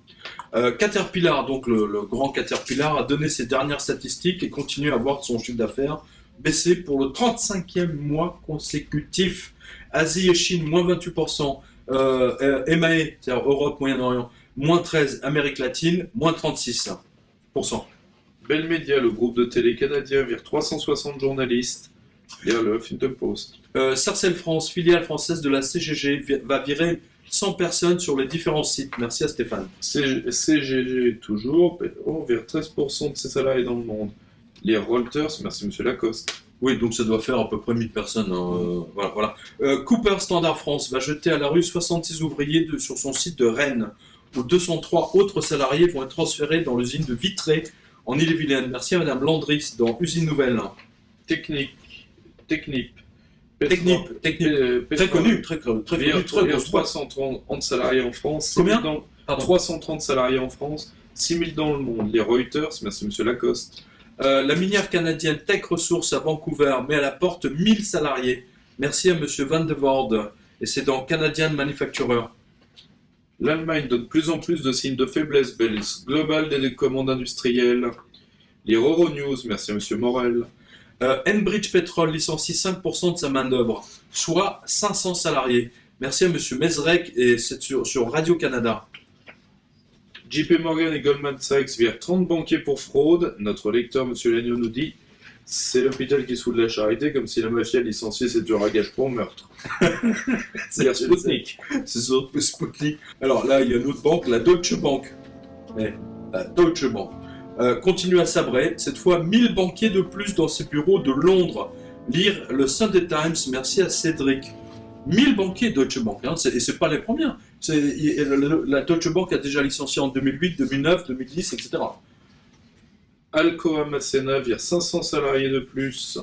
Caterpillar, donc le grand Caterpillar, a donné ses dernières statistiques et continue à avoir son chiffre d'affaires baissé pour le 35e mois consécutif. Asie et Chine, moins 28%. EMAE, c'est-à-dire Europe, Moyen-Orient, moins 13%. Amérique latine, moins 36%. Bell Media, le groupe de télé canadien, vire 360 journalistes. Lire le Huffington Post. Sarcelles France, filiale française de la CGG, va virer 100 personnes sur les différents sites. Merci à Stéphane. CGG toujours, on vire 13% de ses salariés dans le monde. Lire Reuters, merci monsieur Lacoste. Oui, donc ça doit faire à peu près 1000 personnes. Voilà. Cooper Standard France va jeter à la rue 66 ouvriers sur son site de Rennes, où 203 autres salariés vont être transférés dans l'usine de Vitré, en Ille-et-Vilaine. Merci à Madame Landris, dans Usine Nouvelle. Technip. Très connu, très connu. 330 salariés en France. Combien 330 salariés en France, 6000 dans le monde. Les Reuters, merci monsieur Lacoste. La minière canadienne Tech Resources à Vancouver met à la porte 1000 salariés. Merci à monsieur Van de Voorde. Et c'est dans Canadian Manufacturer. L'Allemagne donne de plus en plus de signes de faiblesse. Baisse globale des commandes industrielles. Les Euronews, merci à monsieur Morel. Enbridge Petrol licencie 5% de sa main-d'œuvre, soit 500 salariés. Merci à monsieur Mezrek et c'est sur Radio-Canada. JP Morgan et Goldman Sachs virent 30 banquiers pour fraude. Notre lecteur, monsieur Lagnon, nous dit c'est l'hôpital qui se fout de la charité, comme si la mafia licenciée ses tueurs à gages pour meurtre. C'est Sputnik. C'est Sputnik. Alors là, il y a une autre banque, la Deutsche Bank. La Deutsche Bank. Continue à sabrer, cette fois 1000 banquiers de plus dans ses bureaux de Londres. Lire le Sunday Times, merci à Cédric. 1000 banquiers Deutsche Bank, et c'est pas les premiers. La Deutsche Bank a déjà licencié en 2008, 2009, 2010, etc. Alcoa Masséna vire 500 salariés de plus.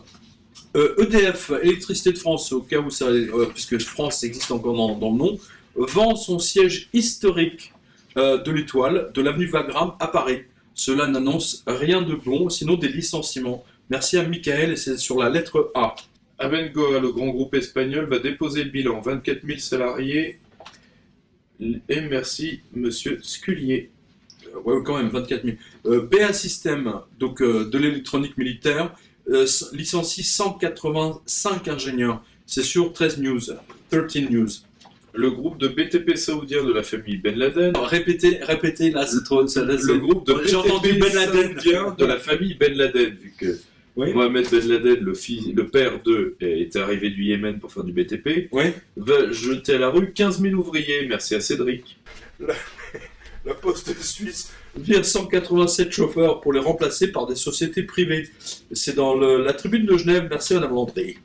EDF, Électricité de France, au cas où ça, puisque France existe encore dans le nom, vend son siège historique de l'Étoile, de l'avenue Wagram à Paris. Cela n'annonce rien de bon, sinon des licenciements. Merci à Michael, et c'est sur la lettre A. Abengoa, le grand groupe espagnol, va déposer le bilan. 24 000 salariés. Et merci, monsieur Scullier. Ouais, quand même, 24 000. BA System, donc de l'électronique militaire, licencie 185 ingénieurs. C'est sur 13 News. Le groupe de BTP saoudien de la famille Ben Laden. Répétez, là, c'est trop. Le groupe de BTP saoudien de la famille Ben Laden, vu que Mohamed Ben Laden, le père d'eux, est arrivé du Yémen pour faire du BTP, va jeter à la rue 15 000 ouvriers. Merci à Cédric. La Poste suisse vire 187 chauffeurs pour les remplacer par des sociétés privées. C'est dans la tribune de Genève. Merci à Madame Landry.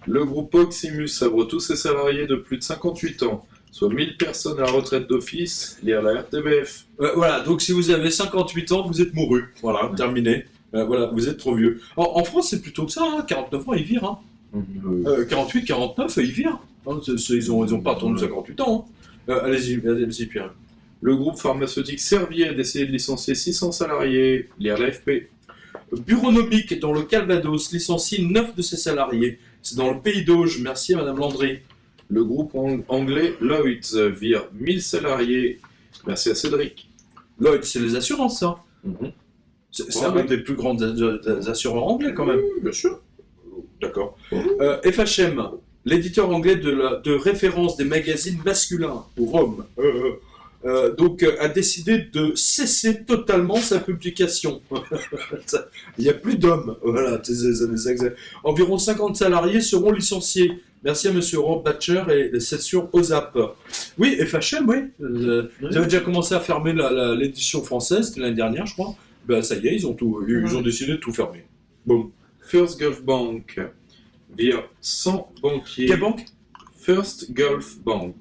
Le groupe Proximus sabre tous ses salariés de plus de 58 ans, soit 1000 personnes à la retraite d'office, lire la RTBF. Voilà, donc si vous avez 58 ans, vous êtes mouru. Voilà, terminé. Voilà, vous êtes trop vieux. En France, c'est plutôt que ça, 49 ans, ils virent. 48, 49, ils virent. Ils ont pas attendu 58 ans. Allez-y, Pierre. Le groupe pharmaceutique Servier a décidé de licencier 600 salariés, lire l'AFP. Bureaunomique, dans le Calvados, licencie 9 de ses salariés. C'est dans le Pays d'Auge. Merci à Madame Landry. Le groupe anglais Lloyds vire 1000 salariés. Merci à Cédric. Lloyds, c'est les assurances, ça. C'est un des plus grands assureurs anglais, quand même. Bien sûr. D'accord. FHM, l'éditeur anglais de référence des magazines masculins pour hommes, donc a décidé de cesser totalement sa publication. Il n'y a plus d'hommes. Voilà. Environ 50 salariés seront licenciés. Merci à Monsieur Rob Batcher et c'est sur OZAP. Oui, FHM, oui. Ils avaient déjà commencé à fermer l'édition française, c'était l'année dernière, je crois. Ben, ça y est, ils ont décidé de tout fermer. Boum. First Gulf Bank vire 100 banquiers. Quelle banque? First Gulf Bank.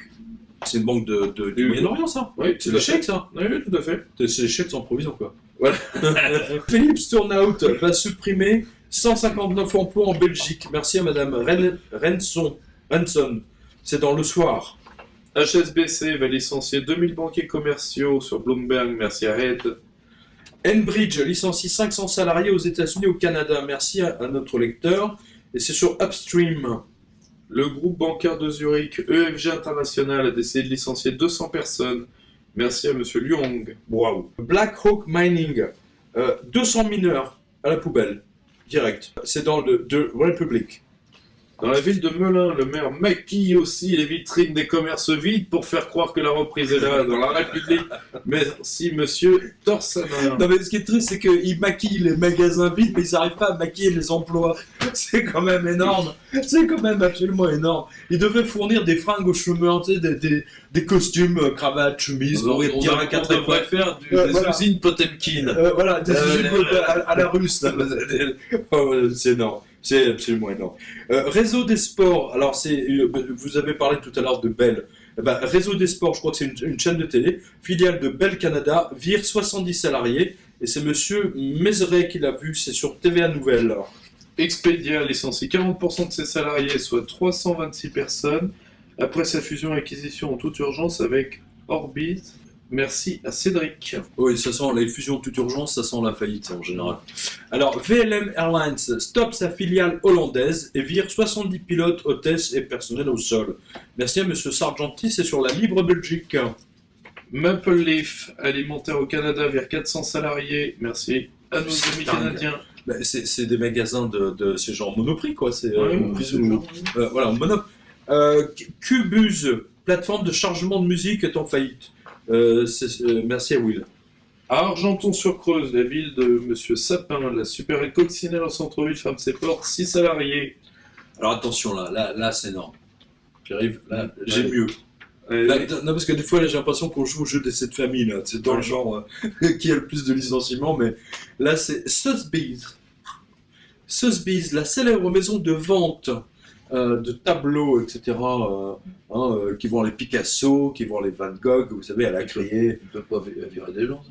C'est une banque du Moyen-Orient, ça? Oui, c'est les chèques, ça? Oui, tout à fait. C'est les chèques sans provision, quoi. Voilà. Philips Turnout va supprimer 159 emplois en Belgique. Merci à Madame Renson. C'est dans le soir. HSBC va licencier 2000 banquiers commerciaux sur Bloomberg. Merci à Red. Enbridge licencie 500 salariés aux États-Unis et au Canada. Merci à notre lecteur. Et c'est sur Upstream. Le groupe bancaire de Zurich, EFG International, a décidé de licencier 200 personnes. Merci à Monsieur Lyong. Waouh. Black Hawk Mining, 200 mineurs à la poubelle. direct. C'est dans le The Republic. Dans la ville de Melun, le maire maquille aussi les vitrines des commerces vides pour faire croire que la reprise est là dans la République. Merci, monsieur Torsanin. Non, mais ce qui est triste, c'est qu'ils maquillent les magasins vides, mais ils n'arrivent pas à maquiller les emplois. C'est quand même énorme. C'est quand même absolument énorme. Ils devaient fournir des fringues aux chômeurs, tu sais, des costumes, cravates, chemises. On devrait faire des usines Potemkin. Voilà, des usines à la russe. Là. C'est énorme. C'est absolument énorme. Réseau des sports, alors vous avez parlé tout à l'heure de Bell. Réseau des sports, je crois que c'est une chaîne de télé, filiale de Bell Canada, vire 70 salariés. Et c'est monsieur Mézeret qui l'a vu, c'est sur TVA Nouvelle. Expedia licencie 40% de ses salariés, soit 326 personnes, après sa fusion-acquisition en toute urgence avec Orbit. Merci à Cédric. Oui, ça sent les fusions en toute urgence, ça sent la faillite en général. Alors, VLM Airlines stoppe sa filiale hollandaise et vire 70 pilotes, hôtesses et personnel au sol. Merci à monsieur Sargenti, c'est sur la Libre Belgique. Maple Leaf Alimentaire au Canada vire 400 salariés. Merci à nos amis canadiens. C'est des magasins de ces genres Monoprix, quoi. C'est voilà, Monop. Qbuzz, plateforme de chargement de musique, est en faillite. Merci à Will. À Argenton-sur-Creuse, la ville de Monsieur Sapin, la super coccinelle au centre-ville ferme ses portes, 6 salariés. Alors attention, là c'est énorme. J'arrive, là, j'ai mieux. Non, parce que des fois, là, j'ai l'impression qu'on joue au jeu des 7 familles, là. C'est dans le genre qui a le plus de licenciements, mais là, c'est Sotheby's. Sotheby's, la célèbre maison de vente de tableaux, etc., qui vont les Picasso, qui vont les Van Gogh, vous savez, elle a créé... Ils ne peuvent pas virer des gens,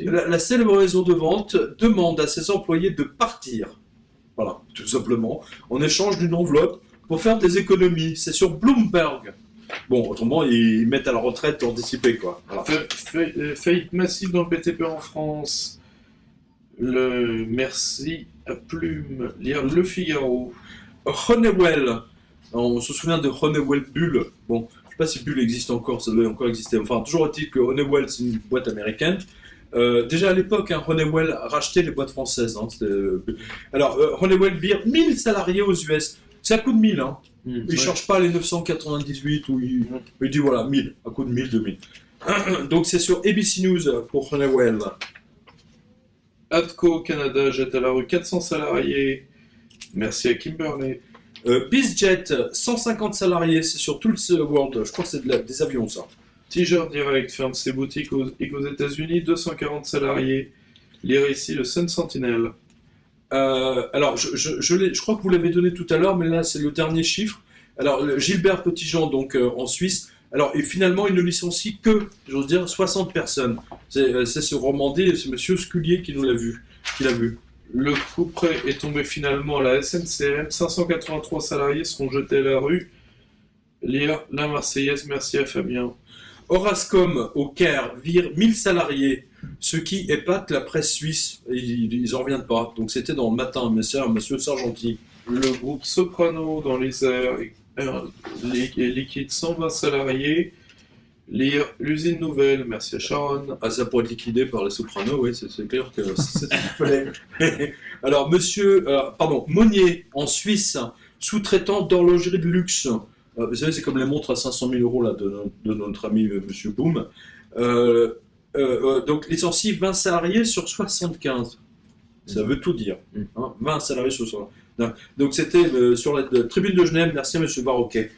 la célèbre maison de vente demande à ses employés de partir, voilà, tout simplement, en échange d'une enveloppe pour faire des économies. C'est sur Bloomberg. Bon, autrement, ils mettent à la retraite anticipée, quoi. Voilà. Faillite massive dans le BTP en France. Merci à Plume. Lire Le Figaro. Honeywell. On se souvient de Honeywell Bull. Bon, je ne sais pas si Bull existe encore, ça doit encore exister. Enfin, toujours est-il que Honeywell, c'est une boîte américaine. Déjà à l'époque, Honeywell rachetait les boîtes françaises. Alors, Honeywell vire 1000 salariés aux US. C'est à coup de 1000, hein. Il ne cherche pas les 998 où il dit voilà, 1000, à coup de 1000, 2000. Donc c'est sur ABC News pour Honeywell. Atco Canada jette à la rue 400 salariés. Merci à Kimberley. BizJet, 150 salariés, c'est sur Tulsa World. Je crois que c'est des avions, ça. Tiger Direct ferme ses boutiques aux États-Unis, 240 salariés. Lire ici le Sun Sentinel. Alors, je crois que vous l'avez donné tout à l'heure, mais là, c'est le dernier chiffre. Alors, Gilbert Petitjean, donc en Suisse, alors, et finalement, il ne licencie que, j'ose dire, 60 personnes. C'est ce Romandais, c'est monsieur Scullier qui nous l'a vu. Le coup près est tombé finalement à la SNCM. 583 salariés seront jetés à la rue. Lire la Marseillaise, merci à Fabien. Orascom au Caire vire 1000 salariés, ce qui épate la presse suisse. Ils en reviennent pas. Donc c'était dans le matin, monsieur Sargenti. Le groupe Soprano dans les airs liquide 120 salariés. Lire l'usine nouvelle, merci à Sharon. Ah, ça pourrait être liquidé par les Sopranos, oui, c'est clair que c'est ce qu'il fallait. Alors, Monnier, en Suisse, sous-traitant d'horlogerie de luxe. Vous savez, c'est comme les montres à 500 000 euros là, de notre ami monsieur Boom. Donc, licencie 20 salariés sur 75. Ça veut tout dire. 20 salariés sur 75. Donc, c'était sur la tribune de Genève. Merci à monsieur Varroquet.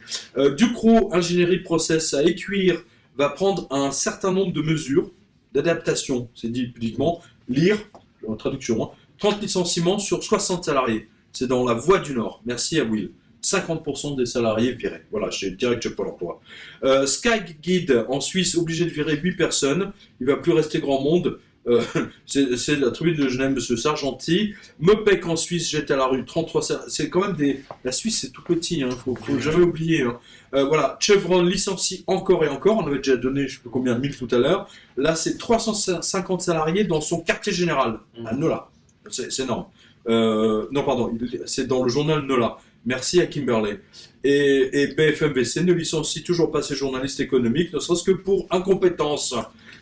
Ducrot, ingénierie process à Écuire, va prendre un certain nombre de mesures d'adaptation. C'est dit publiquement. Lire, en traduction, 30 licenciements sur 60 salariés. C'est dans la Voie du Nord. Merci à Will. 50% des salariés virés. Voilà, direct chez Pôle emploi. Skyguide, en Suisse, obligé de virer 8 personnes. Il ne va plus rester grand monde. C'est la tribune de Genève, monsieur Sargenti. Mopec en Suisse, jette à la rue 33. C'est quand même la Suisse, c'est tout petit, faut jamais oublier. Voilà, Chevron licencie encore et encore. On avait déjà donné, je sais pas combien, 1000 tout à l'heure. Là, c'est 350 salariés dans son quartier général, à Nola. C'est énorme. Non, pardon, c'est dans le journal Nola. Merci à Kimberley. Et BFMVC ne licencie toujours pas ses journalistes économiques, ne serait-ce que pour incompétence.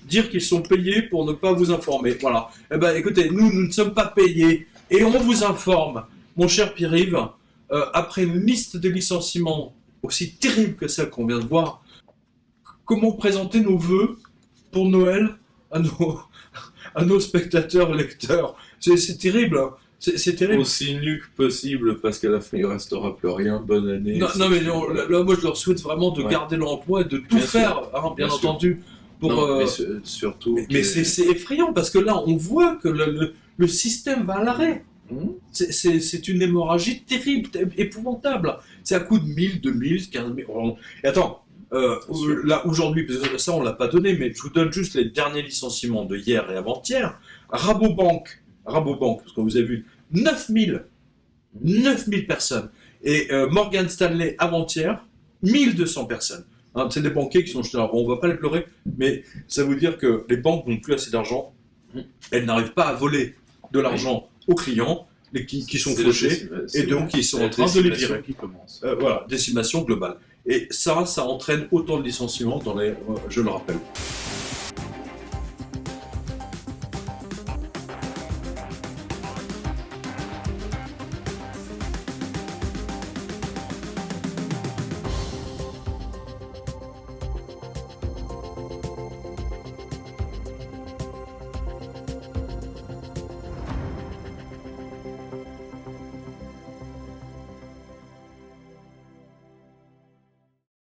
Dire qu'ils sont payés pour ne pas vous informer. Voilà. Eh ben, écoutez, nous ne sommes pas payés Et on vous informe, mon cher Pierre-Yves, après une liste de licenciements aussi terrible que celle qu'on vient de voir, comment présenter nos vœux pour Noël à nos spectateurs, lecteurs. C'est terrible, hein. C'est terrible. Aussi nu que possible, parce qu'à la fin, il ne restera plus rien. Bonne année. Non, mais là, moi, je leur souhaite vraiment de garder l'emploi et de tout faire, bien entendu. Pour, surtout. Mais c'est effrayant, parce que là, on voit que le système va à l'arrêt. C'est une hémorragie terrible, épouvantable. C'est à coup de 1000, 2000, 15 000. Et attends, là, aujourd'hui, ça, on ne l'a pas donné, mais je vous donne juste les derniers licenciements de hier et avant-hier. Rabobank, parce que vous avez vu, 9000 personnes. Et Morgan Stanley, avant-hier, 1200 personnes. Hein, c'est des banquiers qui sont jetés. Alors, on ne va pas les pleurer, mais ça veut dire que les banques n'ont plus assez d'argent. Elles n'arrivent pas à voler de l'argent aux clients qui sont fauchés, et donc ils sont en train de les virer. Voilà, décimation globale. Et ça entraîne autant de licenciements je le rappelle.